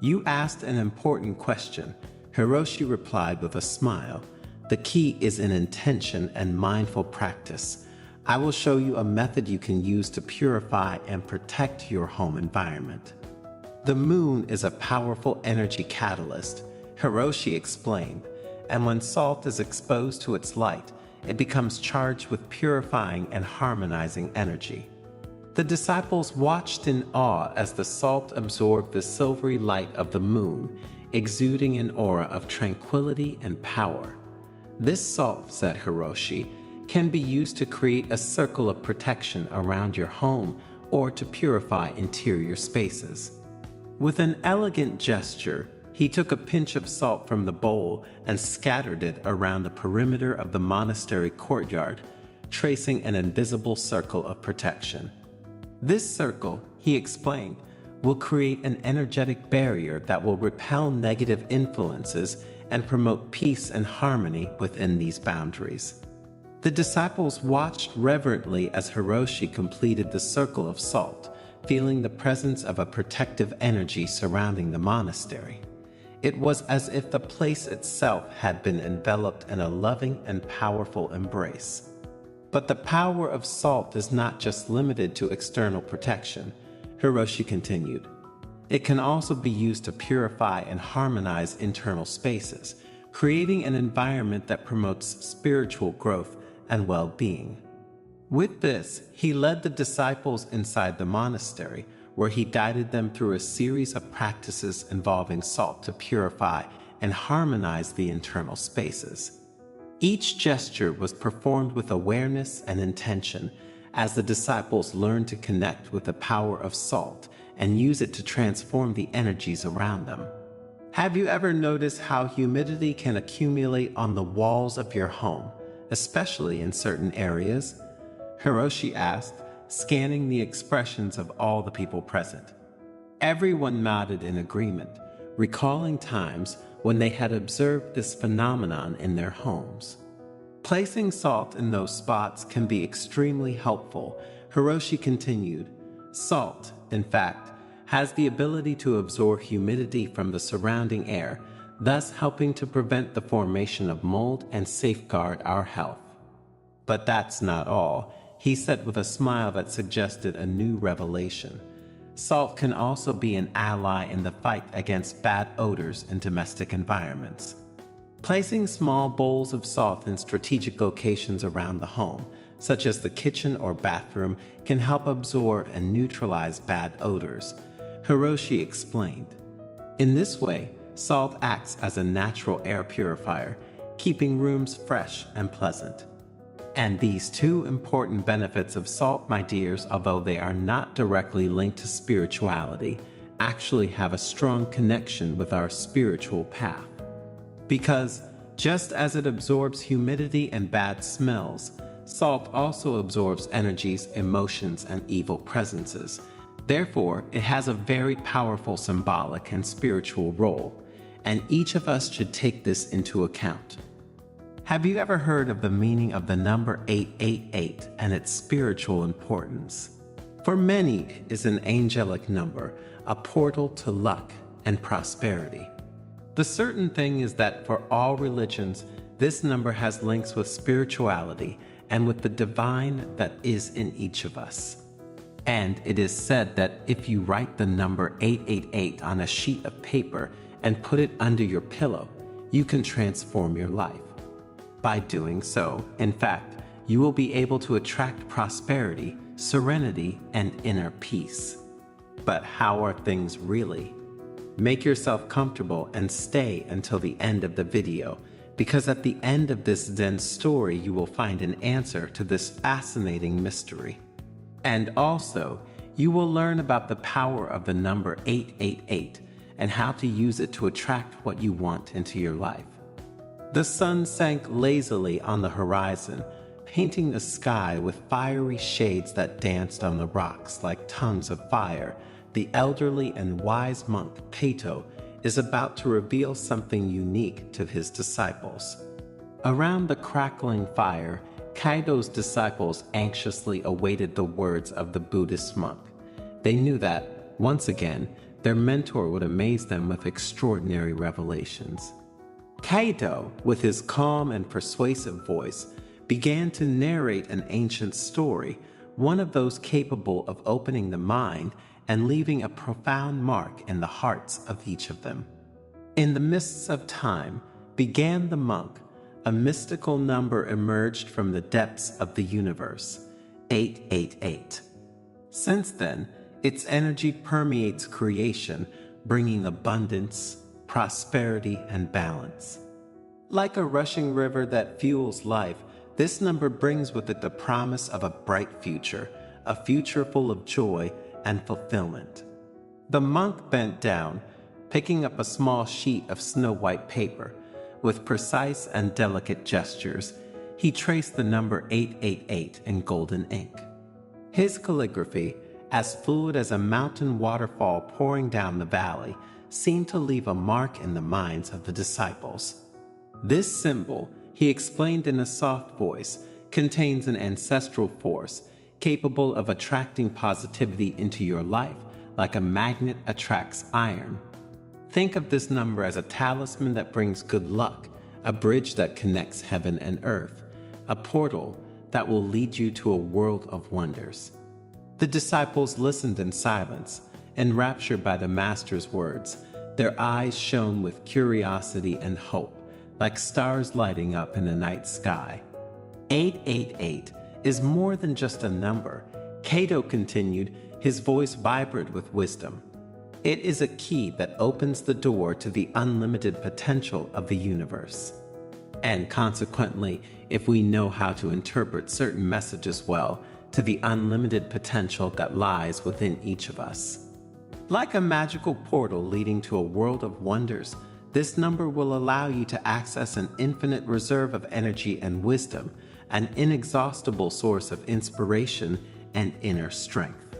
You asked an important question, Hiroshi replied with a smile. The key is in intention and mindful practice. I will show you a method you can use to purify and protect your home environment. The moon is a powerful energy catalyst, Hiroshi explained, and when salt is exposed to its light, it becomes charged with purifying and harmonizing energy. The disciples watched in awe as the salt absorbed the silvery light of the moon, exuding an aura of tranquility and power. This salt, said Hiroshi, can be used to create a circle of protection around your home or to purify interior spaces. With an elegant gesture, he took a pinch of salt from the bowl and scattered it around the perimeter of the monastery courtyard, tracing an invisible circle of protection. This circle, he explained, will create an energetic barrier that will repel negative influences and promote peace and harmony within these boundaries. The disciples watched reverently as Hiroshi completed the circle of salt, feeling the presence of a protective energy surrounding the monastery. It was as if the place itself had been enveloped in a loving and powerful embrace. But the power of salt is not just limited to external protection, Hiroshi continued. It can also be used to purify and harmonize internal spaces, creating an environment that promotes spiritual growth and well-being. With this, he led the disciples inside the monastery, where he guided them through a series of practices involving salt to purify and harmonize the internal spaces. Each gesture was performed with awareness and intention as the disciples learned to connect with the power of salt and use it to transform the energies around them. Have you ever noticed how humidity can accumulate on the walls of your home, especially in certain areas? Hiroshi asked, scanning the expressions of all the people present. Everyone nodded in agreement, recalling times when they had observed this phenomenon in their homes. Placing salt in those spots can be extremely helpful, Hiroshi continued. Salt, in fact, has the ability to absorb humidity from the surrounding air, thus helping to prevent the formation of mold and safeguard our health. But that's not all, he said with a smile that suggested a new revelation. Salt can also be an ally in the fight against bad odors in domestic environments. Placing small bowls of salt in strategic locations around the home, such as the kitchen or bathroom, can help absorb and neutralize bad odors, Hiroshi explained. In this way, salt acts as a natural air purifier, keeping rooms fresh and pleasant. And these two important benefits of salt, my dears, although they are not directly linked to spirituality, actually have a strong connection with our spiritual path. Because just as it absorbs humidity and bad smells, salt also absorbs energies, emotions, and evil presences. Therefore, it has a very powerful symbolic and spiritual role, and each of us should take this into account. Have you ever heard of the meaning of the number 888 and its spiritual importance? For many, it is an angelic number, a portal to luck and prosperity. The certain thing is that for all religions, this number has links with spirituality and with the divine that is in each of us. And it is said that if you write the number 888 on a sheet of paper and put it under your pillow, you can transform your life. By doing so, in fact, you will be able to attract prosperity, serenity, and inner peace. But how are things really? Make yourself comfortable and stay until the end of the video, because at the end of this Zen story you will find an answer to this fascinating mystery. And also, you will learn about the power of the number 888 and how to use it to attract what you want into your life. The sun sank lazily on the horizon, painting the sky with fiery shades that danced on the rocks like tongues of fire. The elderly and wise monk, Peito, is about to reveal something unique to his disciples. Around the crackling fire, Kaido's disciples anxiously awaited the words of the Buddhist monk. They knew that, once again, their mentor would amaze them with extraordinary revelations. Kaido, with his calm and persuasive voice, began to narrate an ancient story, one of those capable of opening the mind and leaving a profound mark in the hearts of each of them. In the mists of time, began the monk, a mystical number emerged from the depths of the universe, 888. Since then, its energy permeates creation, bringing abundance, prosperity, and balance. Like a rushing river that fuels life, this number brings with it the promise of a bright future, a future full of joy and fulfillment. The monk bent down, picking up a small sheet of snow-white paper. With precise and delicate gestures, he traced the number 888 in golden ink. His calligraphy, as fluid as a mountain waterfall pouring down the valley, seemed to leave a mark in the minds of the disciples. This symbol, he explained in a soft voice, contains an ancestral force capable of attracting positivity into your life like a magnet attracts iron. Think of this number as a talisman that brings good luck, a bridge that connects heaven and earth, a portal that will lead you to a world of wonders. The disciples listened in silence, enraptured by the Master's words. Their eyes shone with curiosity and hope, like stars lighting up in the night sky. 888 is more than just a number, Cato continued, his voice vibrant with wisdom. It is a key that opens the door to the unlimited potential of the universe. And consequently, if we know how to interpret certain messages well, to the unlimited potential that lies within each of us. Like a magical portal leading to a world of wonders, this number will allow you to access an infinite reserve of energy and wisdom, an inexhaustible source of inspiration and inner strength.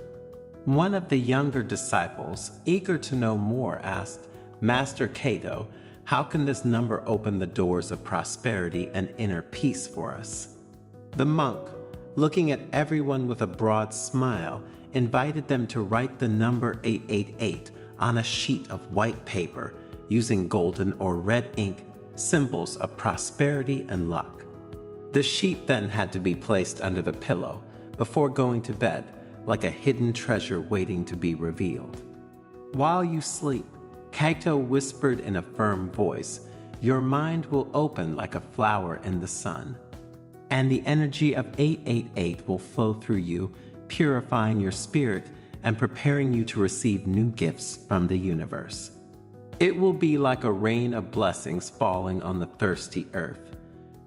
One of the younger disciples, eager to know more, asked, Master Cato, how can this number open the doors of prosperity and inner peace for us? The monk, looking at everyone with a broad smile, invited them to write the number 888 on a sheet of white paper using golden or red ink, symbols of prosperity and luck. The sheet then had to be placed under the pillow before going to bed, like a hidden treasure waiting to be revealed. While you sleep, Cato whispered in a firm voice, your mind will open like a flower in the sun, and the energy of 888 will flow through you, purifying your spirit and preparing you to receive new gifts from the universe. It will be like a rain of blessings falling on the thirsty earth.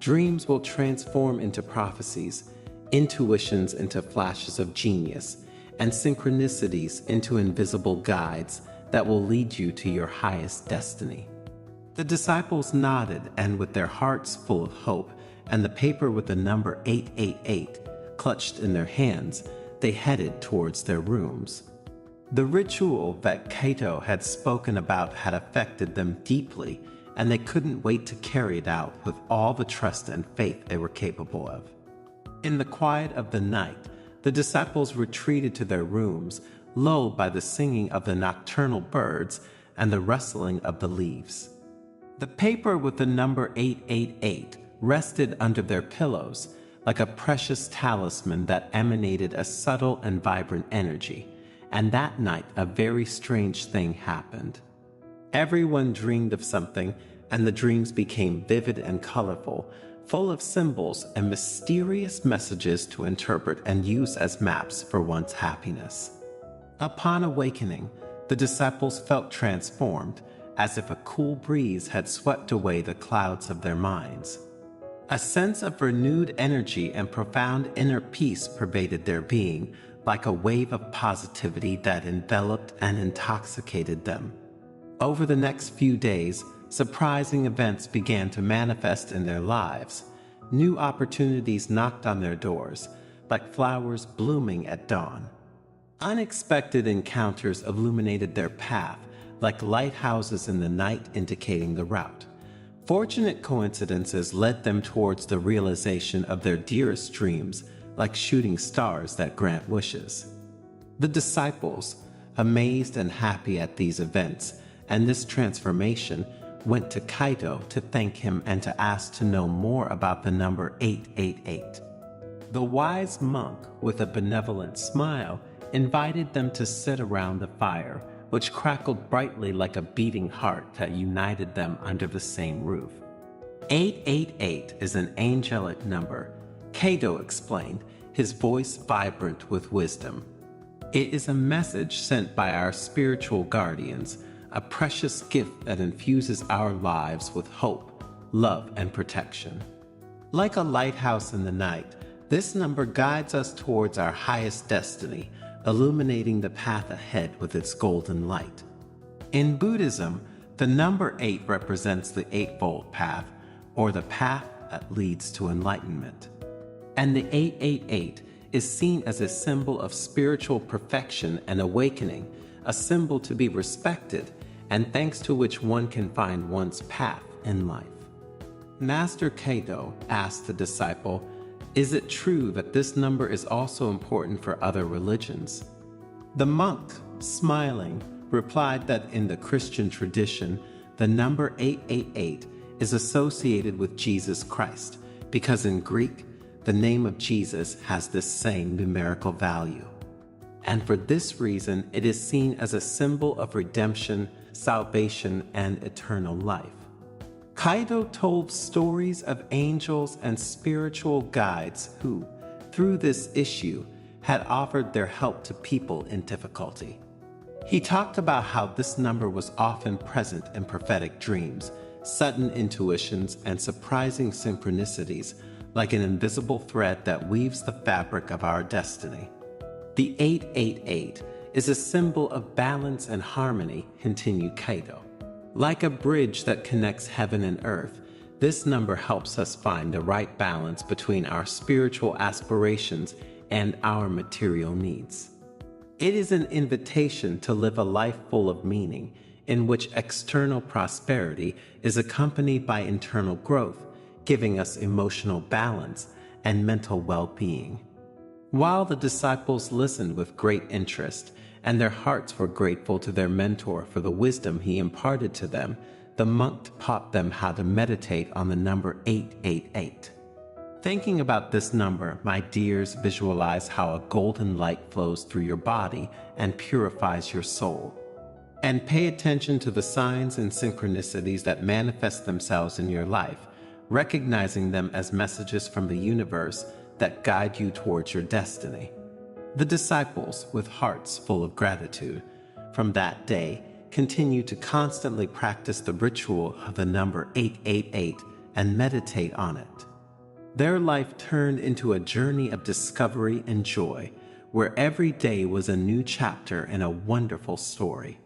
Dreams will transform into prophecies, intuitions into flashes of genius, and synchronicities into invisible guides that will lead you to your highest destiny. The disciples nodded, and with their hearts full of hope and the paper with the number 888 clutched in their hands, they headed towards their rooms. The ritual that Cato had spoken about had affected them deeply, and they couldn't wait to carry it out with all the trust and faith they were capable of. In the quiet of the night, the disciples retreated to their rooms, lulled by the singing of the nocturnal birds and the rustling of the leaves. The paper with the number 888 rested under their pillows like a precious talisman that emanated a subtle and vibrant energy. And that night, a very strange thing happened. Everyone dreamed of something, and the dreams became vivid and colorful, full of symbols and mysterious messages to interpret and use as maps for one's happiness. Upon awakening, the disciples felt transformed, as if a cool breeze had swept away the clouds of their minds. A sense of renewed energy and profound inner peace pervaded their being, like a wave of positivity that enveloped and intoxicated them. Over the next few days, surprising events began to manifest in their lives. New opportunities knocked on their doors, like flowers blooming at dawn. Unexpected encounters illuminated their path, like lighthouses in the night indicating the route. Fortunate coincidences led them towards the realization of their dearest dreams, like shooting stars that grant wishes. The disciples, amazed and happy at these events and this transformation, went to Cato to thank him and to ask to know more about the number 888. The wise monk, with a benevolent smile, invited them to sit around the fire, which crackled brightly like a beating heart that united them under the same roof. 888 is an angelic number, Cato explained, his voice vibrant with wisdom. It is a message sent by our spiritual guardians, a precious gift that infuses our lives with hope, love, and protection. Like a lighthouse in the night, this number guides us towards our highest destiny, illuminating the path ahead with its golden light. In Buddhism, the number 8 represents the Eightfold Path, or the path that leads to enlightenment. And the 888 is seen as a symbol of spiritual perfection and awakening, a symbol to be respected, and thanks to which one can find one's path in life. Master Cato asked the disciple, Is it true that this number is also important for other religions? The monk, smiling, replied that in the Christian tradition, the number 888 is associated with Jesus Christ, because in Greek, the name of Jesus has this same numerical value. And for this reason, it is seen as a symbol of redemption, salvation, and eternal life. Kaido told stories of angels and spiritual guides who, through this issue, had offered their help to people in difficulty. He talked about how this number was often present in prophetic dreams, sudden intuitions, and surprising synchronicities, like an invisible thread that weaves the fabric of our destiny. The 888 is a symbol of balance and harmony, continued Kaido. Like a bridge that connects heaven and earth, this number helps us find the right balance between our spiritual aspirations and our material needs. It is an invitation to live a life full of meaning, in which external prosperity is accompanied by internal growth, giving us emotional balance and mental well-being. While the disciples listened with great interest, and their hearts were grateful to their mentor for the wisdom he imparted to them, the monk taught them how to meditate on the number 888. Thinking about this number, my dears, visualize how a golden light flows through your body and purifies your soul. And pay attention to the signs and synchronicities that manifest themselves in your life, recognizing them as messages from the universe that guide you towards your destiny. The disciples, with hearts full of gratitude, from that day continued to constantly practice the ritual of the number 888 and meditate on it. Their life turned into a journey of discovery and joy, where every day was a new chapter in a wonderful story.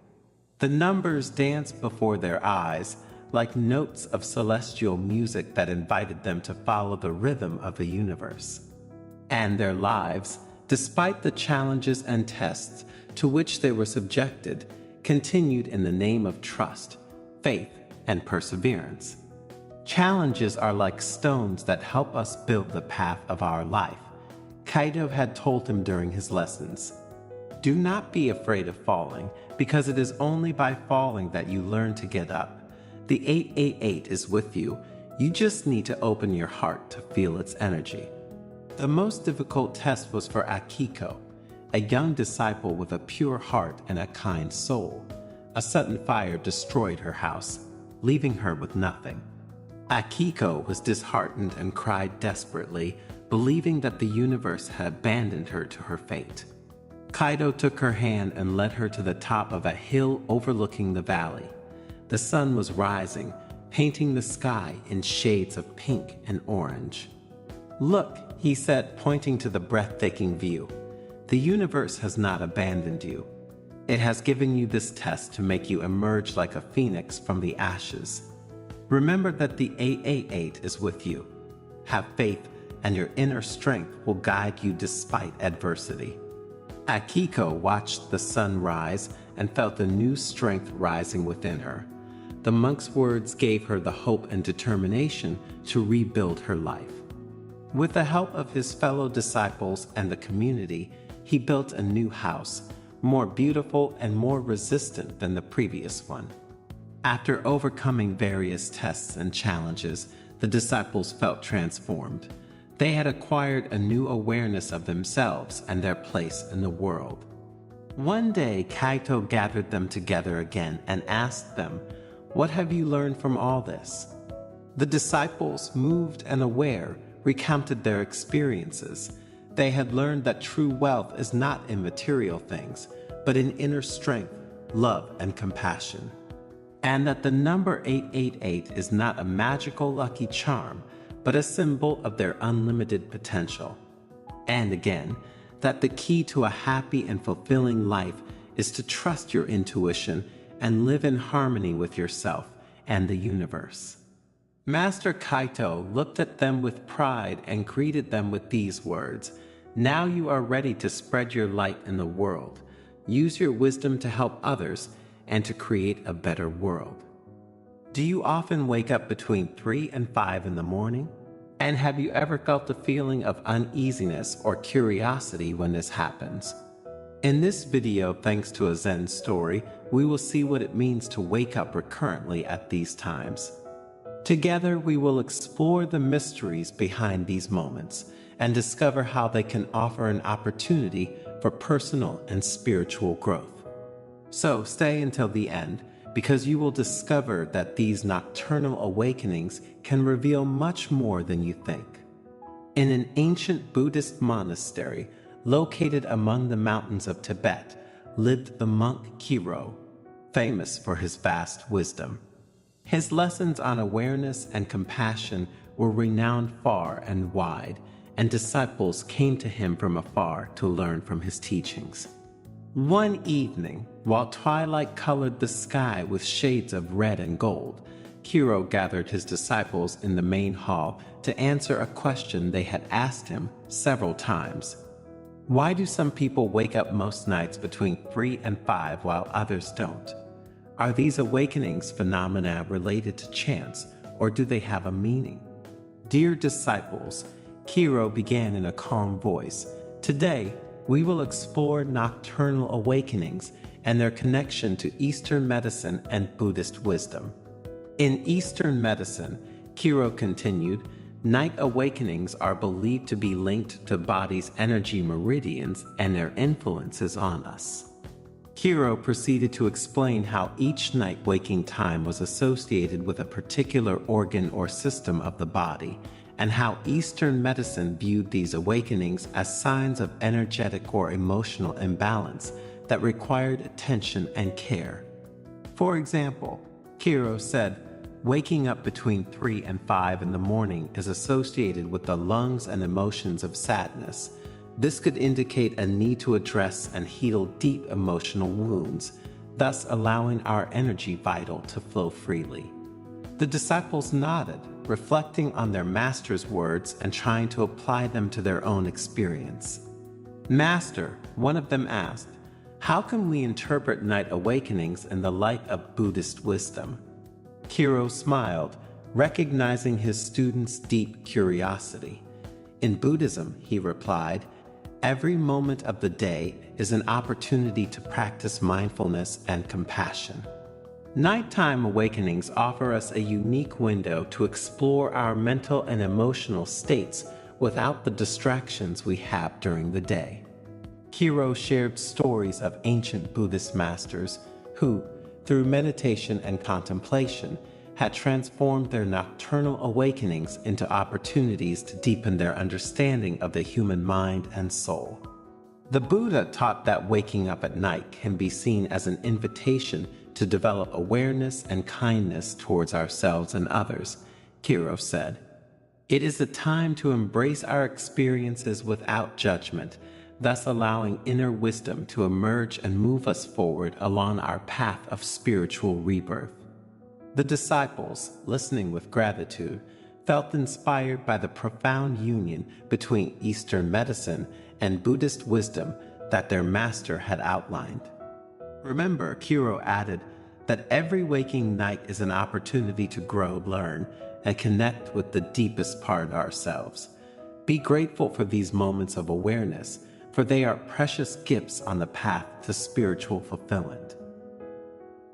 The numbers danced before their eyes like notes of celestial music that invited them to follow the rhythm of the universe. And their lives, despite the challenges and tests to which they were subjected, continued in the name of trust, faith, and perseverance. Challenges are like stones that help us build the path of our life, Kaido had told him during his lessons. Do not be afraid of falling, because it is only by falling that you learn to get up. The 888 is with you. You just need to open your heart to feel its energy. The most difficult test was for Akiko, a young disciple with a pure heart and a kind soul. A sudden fire destroyed her house, leaving her with nothing. Akiko was disheartened and cried desperately, believing that the universe had abandoned her to her fate. Kaido took her hand and led her to the top of a hill overlooking the valley. The sun was rising, painting the sky in shades of pink and orange. Look, he said, pointing to the breathtaking view. The universe has not abandoned you. It has given you this test to make you emerge like a phoenix from the ashes. Remember that the 888 is with you. Have faith, and your inner strength will guide you despite adversity. Akiko watched the sun rise and felt a new strength rising within her. The monk's words gave her the hope and determination to rebuild her life. With the help of his fellow disciples and the community, he built a new house, more beautiful and more resistant than the previous one. After overcoming various tests and challenges, the disciples felt transformed. They had acquired a new awareness of themselves and their place in the world. One day, Kaito gathered them together again and asked them, "What have you learned from all this?" The disciples, moved and aware, recounted their experiences. They had learned that true wealth is not in material things, but in inner strength, love, and compassion. And that the number 888 is not a magical lucky charm, but a symbol of their unlimited potential. And again, that the key to a happy and fulfilling life is to trust your intuition and live in harmony with yourself and the universe. Master Kaito looked at them with pride and greeted them with these words, "Now you are ready to spread your light in the world. Use your wisdom to help others and to create a better world." Do you often wake up between 3 and 5 in the morning? And have you ever felt a feeling of uneasiness or curiosity when this happens? In this video, thanks to a Zen story, we will see what it means to wake up recurrently at these times. Together, we will explore the mysteries behind these moments and discover how they can offer an opportunity for personal and spiritual growth. So stay until the end, because you will discover that these nocturnal awakenings can reveal much more than you think. In an ancient Buddhist monastery located among the mountains of Tibet lived the monk Kiro, famous for his vast wisdom. His lessons on awareness and compassion were renowned far and wide, and disciples came to him from afar to learn from his teachings. One evening, while twilight colored the sky with shades of red and gold, Kiro gathered his disciples in the main hall to answer a question they had asked him several times. Why do some people wake up most nights between 3 and 5 while others don't? Are these awakenings phenomena related to chance, or do they have a meaning? Dear disciples, Kiro began in a calm voice. Today, we will explore nocturnal awakenings and their connection to Eastern medicine and Buddhist wisdom. In Eastern medicine, Kiro continued, night awakenings are believed to be linked to body's energy meridians and their influences on us. Kiro proceeded to explain how each night waking time was associated with a particular organ or system of the body, and how Eastern medicine viewed these awakenings as signs of energetic or emotional imbalance that required attention and care. For example, Kiro said, waking up between 3 and 5 in the morning is associated with the lungs and emotions of sadness. This could indicate a need to address and heal deep emotional wounds, thus allowing our energy vital to flow freely. The disciples nodded, reflecting on their master's words and trying to apply them to their own experience. Master, one of them asked, how can we interpret night awakenings in the light of Buddhist wisdom? Kiro smiled, recognizing his student's deep curiosity. In Buddhism, he replied, every moment of the day is an opportunity to practice mindfulness and compassion. Nighttime awakenings offer us a unique window to explore our mental and emotional states without the distractions we have during the day. Kiro shared stories of ancient Buddhist masters who, through meditation and contemplation, had transformed their nocturnal awakenings into opportunities to deepen their understanding of the human mind and soul. The Buddha taught that waking up at night can be seen as an invitation to develop awareness and kindness towards ourselves and others, Kiro said. It is a time to embrace our experiences without judgment, thus allowing inner wisdom to emerge and move us forward along our path of spiritual rebirth. The disciples, listening with gratitude, felt inspired by the profound union between Eastern medicine and Buddhist wisdom that their master had outlined. Remember, Kiro added, that every waking night is an opportunity to grow, learn, and connect with the deepest part of ourselves. Be grateful for these moments of awareness, for they are precious gifts on the path to spiritual fulfillment.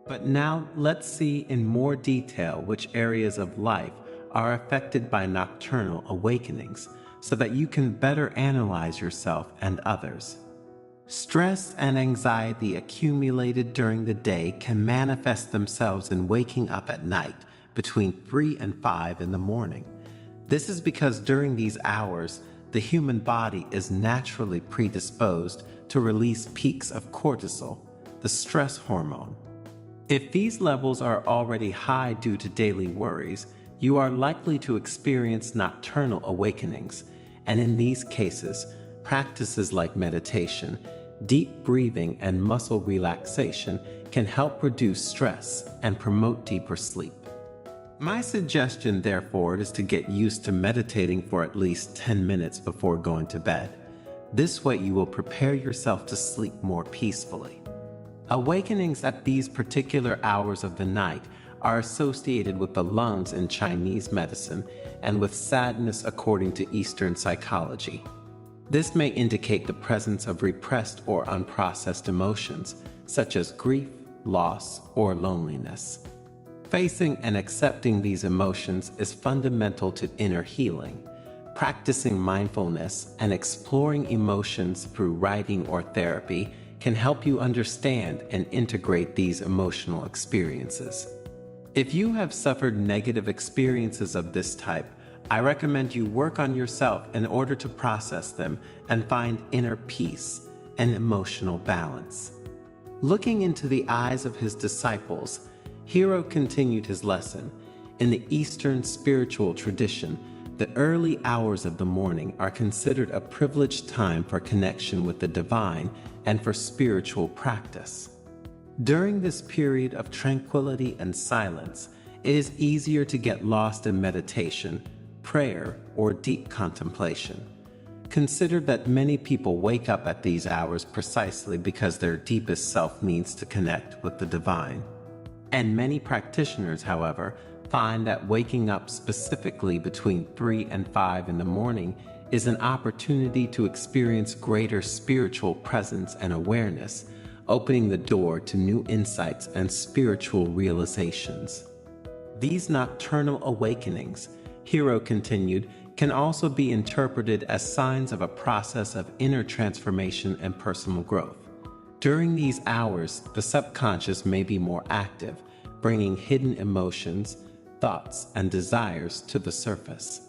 But now let's see in more detail which areas of life are affected by nocturnal awakenings, so that you can better analyze yourself and others. Stress and anxiety accumulated during the day can manifest themselves in waking up at night between 3 and 5 in the morning. This is because during these hours, the human body is naturally predisposed to release peaks of cortisol, the stress hormone. If these levels are already high due to daily worries, you are likely to experience nocturnal awakenings, and in these cases, practices like meditation, deep breathing, and muscle relaxation can help reduce stress and promote deeper sleep. My suggestion, therefore, is to get used to meditating for at least 10 minutes before going to bed. This way you will prepare yourself to sleep more peacefully. Awakenings at these particular hours of the night are associated with the lungs in Chinese medicine and with sadness according to Eastern psychology. This may indicate the presence of repressed or unprocessed emotions, such as grief, loss, or loneliness. Facing and accepting these emotions is fundamental to inner healing. Practicing mindfulness and exploring emotions through writing or therapy can help you understand and integrate these emotional experiences. If you have suffered negative experiences of this type, I recommend you work on yourself in order to process them and find inner peace and emotional balance. Looking into the eyes of his disciples, Hiro continued his lesson. In the Eastern spiritual tradition, the early hours of the morning are considered a privileged time for connection with the divine and for spiritual practice. During this period of tranquility and silence, it is easier to get lost in meditation, prayer, or deep contemplation. Consider that many people wake up at these hours precisely because their deepest self needs to connect with the divine. And many practitioners, however, find that waking up specifically between 3 and 5 in the morning is an opportunity to experience greater spiritual presence and awareness, opening the door to new insights and spiritual realizations. These nocturnal awakenings, Hiro continued, can also be interpreted as signs of a process of inner transformation and personal growth. During these hours, the subconscious may be more active, bringing hidden emotions, thoughts, and desires to the surface.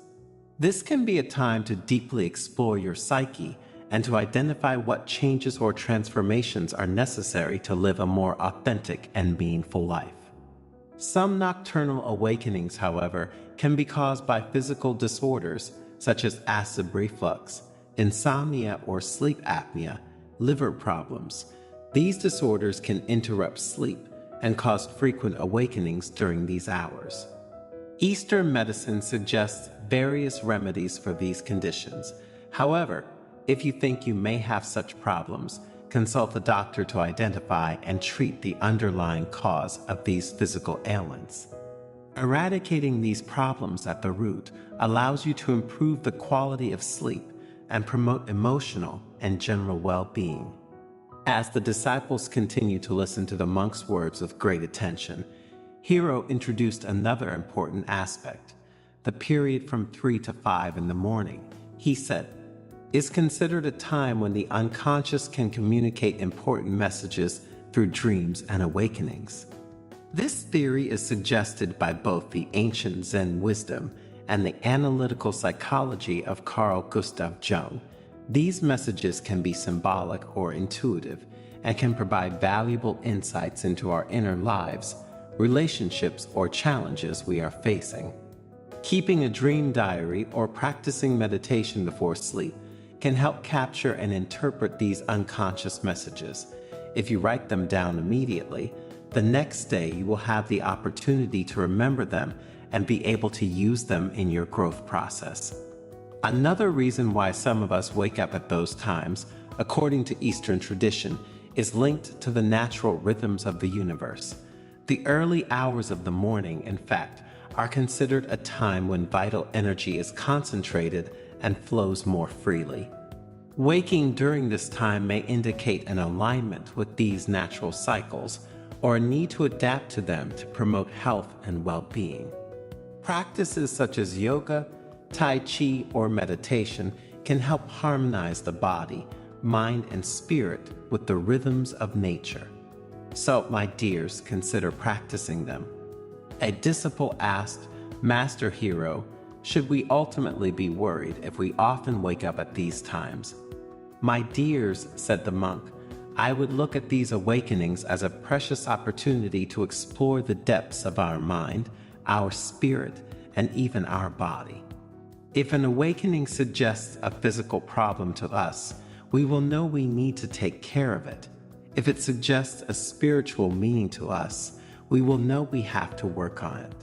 This can be a time to deeply explore your psyche and to identify what changes or transformations are necessary to live a more authentic and meaningful life. Some nocturnal awakenings, however, can be caused by physical disorders such as acid reflux, insomnia or sleep apnea, liver problems. These disorders can interrupt sleep and cause frequent awakenings during these hours. Eastern medicine suggests various remedies for these conditions. However, if you think you may have such problems, consult a doctor to identify and treat the underlying cause of these physical ailments. Eradicating these problems at the root allows you to improve the quality of sleep and promote emotional and general well-being. As the disciples continued to listen to the monk's words with great attention, Hiro introduced another important aspect. The period from 3 to 5 in the morning, he said, is considered a time when the unconscious can communicate important messages through dreams and awakenings. This theory is suggested by both the ancient Zen wisdom and the analytical psychology of Carl Gustav Jung. These messages can be symbolic or intuitive and can provide valuable insights into our inner lives, relationships, or challenges we are facing. Keeping a dream diary or practicing meditation before sleep can help capture and interpret these unconscious messages. If you write them down immediately, the next day you will have the opportunity to remember them and be able to use them in your growth process. Another reason why some of us wake up at those times, according to Eastern tradition, is linked to the natural rhythms of the universe. The early hours of the morning, in fact, are considered a time when vital energy is concentrated and flows more freely. Waking during this time may indicate an alignment with these natural cycles or a need to adapt to them to promote health and well-being. Practices such as yoga, Tai Chi, or meditation can help harmonize the body, mind, and spirit with the rhythms of nature. So, my dears, consider practicing them. A disciple asked, Master Hiro, should we ultimately be worried if we often wake up at these times? My dears, said the monk, I would look at these awakenings as a precious opportunity to explore the depths of our mind, our spirit, and even our body. If an awakening suggests a physical problem to us, we will know we need to take care of it. If it suggests a spiritual meaning to us, we will know we have to work on it.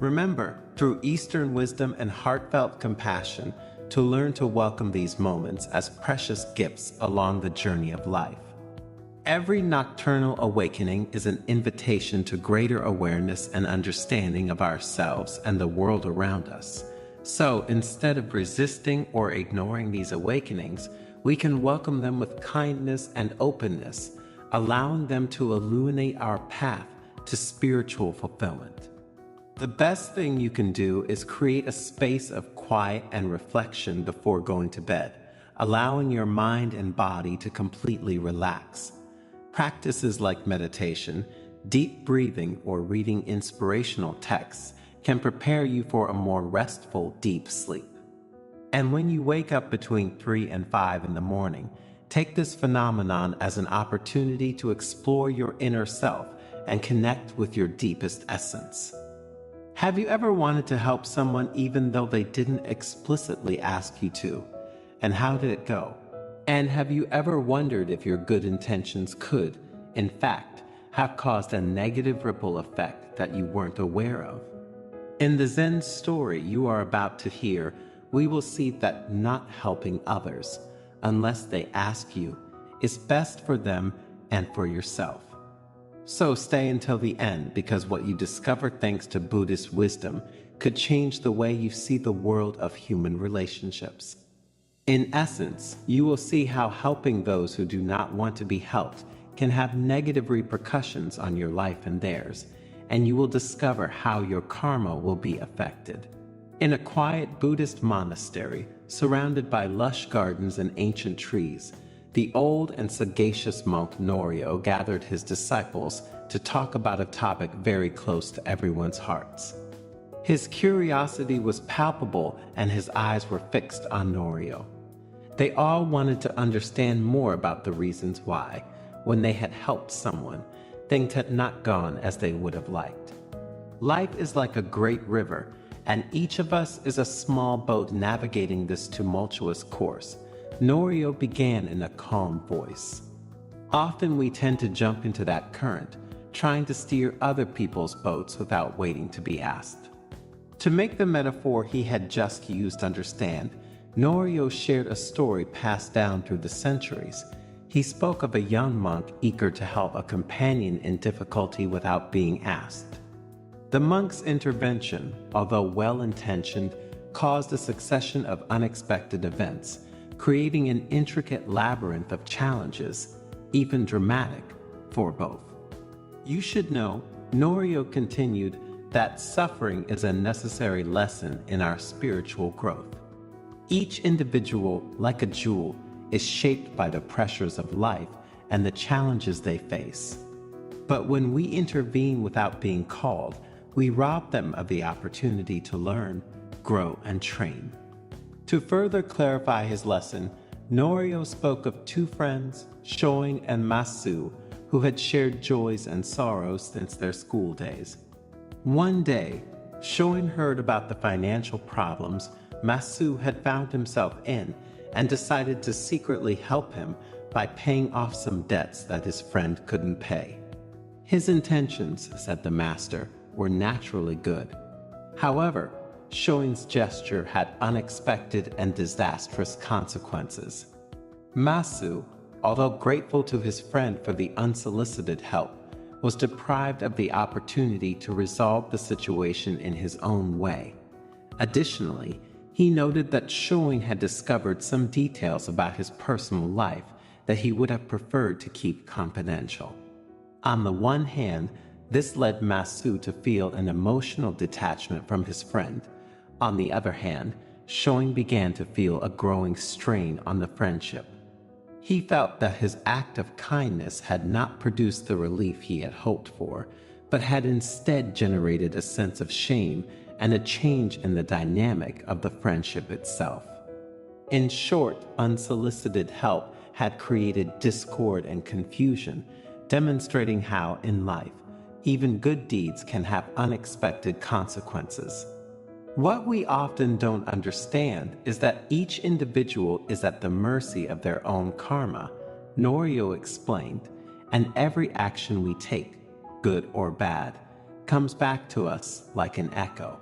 Remember, through Eastern wisdom and heartfelt compassion, to learn to welcome these moments as precious gifts along the journey of life. Every nocturnal awakening is an invitation to greater awareness and understanding of ourselves and the world around us. So instead of resisting or ignoring these awakenings, we can welcome them with kindness and openness, allowing them to illuminate our path to spiritual fulfillment. The best thing you can do is create a space of quiet and reflection before going to bed, allowing your mind and body to completely relax. Practices like meditation, deep breathing, or reading inspirational texts can prepare you for a more restful, deep sleep. And when you wake up between 3 and 5 in the morning, take this phenomenon as an opportunity to explore your inner self and connect with your deepest essence. Have you ever wanted to help someone even though they didn't explicitly ask you to? And how did it go? And have you ever wondered if your good intentions could, in fact, have caused a negative ripple effect that you weren't aware of? In the Zen story you are about to hear, we will see that not helping others, unless they ask you, is best for them and for yourself. So stay until the end, because what you discover thanks to Buddhist wisdom could change the way you see the world of human relationships. In essence, you will see how helping those who do not want to be helped can have negative repercussions on your life and theirs, and you will discover how your karma will be affected. In a quiet Buddhist monastery, surrounded by lush gardens and ancient trees, the old and sagacious monk Norio gathered his disciples to talk about a topic very close to everyone's hearts. His curiosity was palpable and his eyes were fixed on Norio. They all wanted to understand more about the reasons why, when they had helped someone, things had not gone as they would have liked. Life is like a great river, and each of us is a small boat navigating this tumultuous course. Norio began in a calm voice. Often we tend to jump into that current, trying to steer other people's boats without waiting to be asked. To make the metaphor he had just used understand, Norio shared a story passed down through the centuries. He spoke of a young monk eager to help a companion in difficulty without being asked. The monk's intervention, although well-intentioned, caused a succession of unexpected events, creating an intricate labyrinth of challenges, even dramatic, for both. You should know, Norio continued, that suffering is a necessary lesson in our spiritual growth. Each individual, like a jewel, is shaped by the pressures of life and the challenges they face. But when we intervene without being called, we rob them of the opportunity to learn, grow, and train. To further clarify his lesson, Norio spoke of two friends, Shoin and Masu, who had shared joys and sorrows since their school days. One day, Shoin heard about the financial problems Masu had found himself in and decided to secretly help him by paying off some debts that his friend couldn't pay. His intentions, said the master, were naturally good. However, Shoin's gesture had unexpected and disastrous consequences. Masu, although grateful to his friend for the unsolicited help, was deprived of the opportunity to resolve the situation in his own way. Additionally, he noted that Shoin had discovered some details about his personal life that he would have preferred to keep confidential. On the one hand, this led Masu to feel an emotional detachment from his friend. On the other hand, Shoin began to feel a growing strain on the friendship. He felt that his act of kindness had not produced the relief he had hoped for, but had instead generated a sense of shame and a change in the dynamic of the friendship itself. In short, unsolicited help had created discord and confusion, demonstrating how, in life, even good deeds can have unexpected consequences. What we often don't understand is that each individual is at the mercy of their own karma, Norio explained, and every action we take, good or bad, comes back to us like an echo.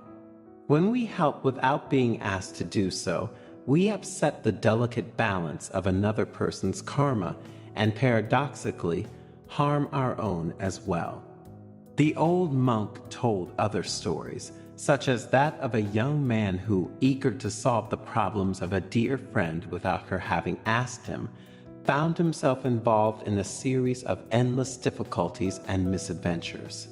When we help without being asked to do so, we upset the delicate balance of another person's karma and paradoxically harm our own as well. The old monk told other stories, such as that of a young man who, eager to solve the problems of a dear friend without her having asked him, found himself involved in a series of endless difficulties and misadventures.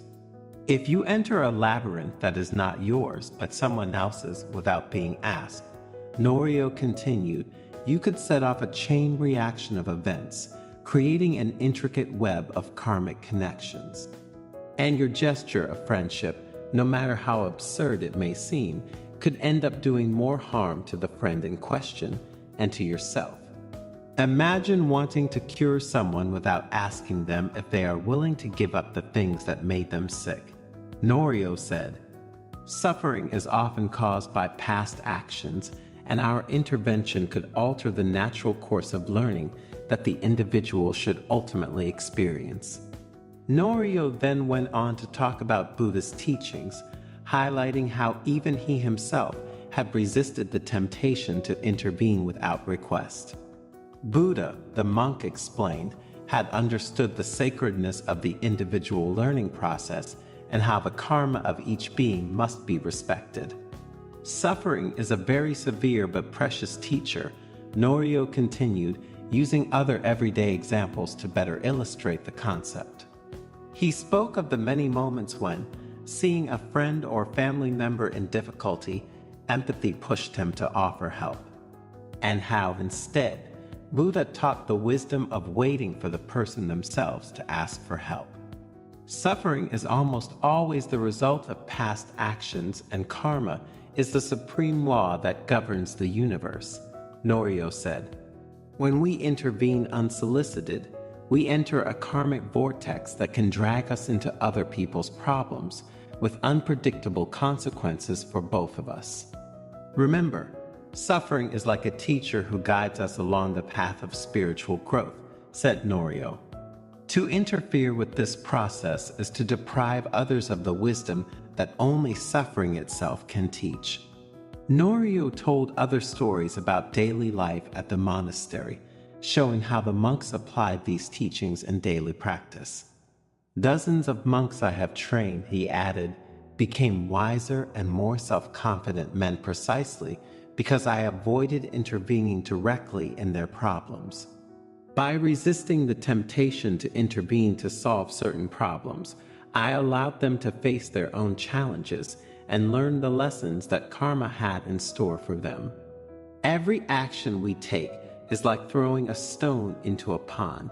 If you enter a labyrinth that is not yours but someone else's without being asked, Norio continued, you could set off a chain reaction of events, creating an intricate web of karmic connections. And your gesture of friendship, no matter how absurd it may seem, could end up doing more harm to the friend in question and to yourself. Imagine wanting to cure someone without asking them if they are willing to give up the things that made them sick. Norio said, suffering is often caused by past actions, and our intervention could alter the natural course of learning that the individual should ultimately experience. Norio then went on to talk about Buddhist teachings, highlighting how even he himself had resisted the temptation to intervene without request. Buddha, the monk explained, had understood the sacredness of the individual learning process and how the karma of each being must be respected. Suffering is a very severe but precious teacher, Norio continued, using other everyday examples to better illustrate the concept. He spoke of the many moments when, seeing a friend or family member in difficulty, empathy pushed him to offer help, and how instead, Buddha taught the wisdom of waiting for the person themselves to ask for help. Suffering is almost always the result of past actions, and karma is the supreme law that governs the universe, Norio said. When we intervene unsolicited, we enter a karmic vortex that can drag us into other people's problems, with unpredictable consequences for both of us. Remember, suffering is like a teacher who guides us along the path of spiritual growth, said Norio. To interfere with this process is to deprive others of the wisdom that only suffering itself can teach. Norio told other stories about daily life at the monastery, showing how the monks applied these teachings in daily practice. Dozens of monks I have trained, he added, became wiser and more self-confident men precisely because I avoided intervening directly in their problems. By resisting the temptation to intervene to solve certain problems, I allowed them to face their own challenges and learn the lessons that karma had in store for them. Every action we take is like throwing a stone into a pond,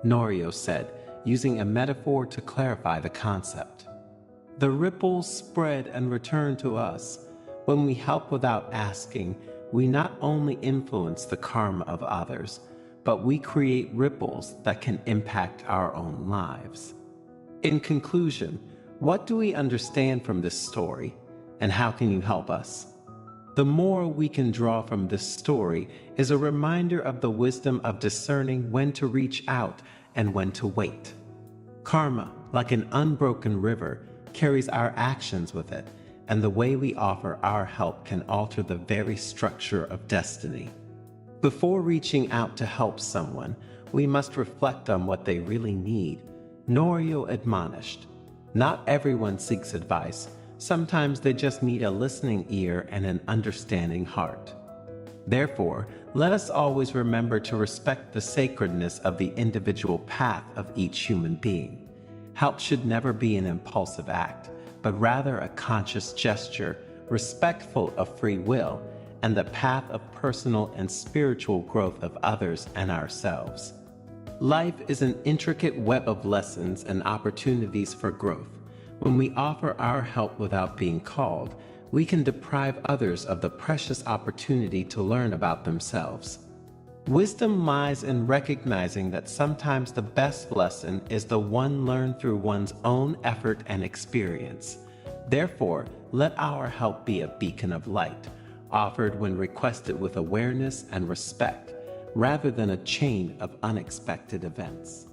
Norio said, using a metaphor to clarify the concept. The ripples spread and return to us. When we help without asking, we not only influence the karma of others, but we create ripples that can impact our own lives. In conclusion, what do we understand from this story, and how can you help us? The moral we can draw from this story is a reminder of the wisdom of discerning when to reach out and when to wait. Karma, like an unbroken river, carries our actions with it, and the way we offer our help can alter the very structure of destiny. Before reaching out to help someone, we must reflect on what they really need, Norio admonished. Not everyone seeks advice. Sometimes they just need a listening ear and an understanding heart. Therefore, let us always remember to respect the sacredness of the individual path of each human being. Help should never be an impulsive act, but rather a conscious gesture, respectful of free will, and the path of personal and spiritual growth of others and ourselves. Life is an intricate web of lessons and opportunities for growth. When we offer our help without being called, we can deprive others of the precious opportunity to learn about themselves. Wisdom lies in recognizing that sometimes the best lesson is the one learned through one's own effort and experience. Therefore, let our help be a beacon of light, offered when requested with awareness and respect, rather than a chain of unexpected events.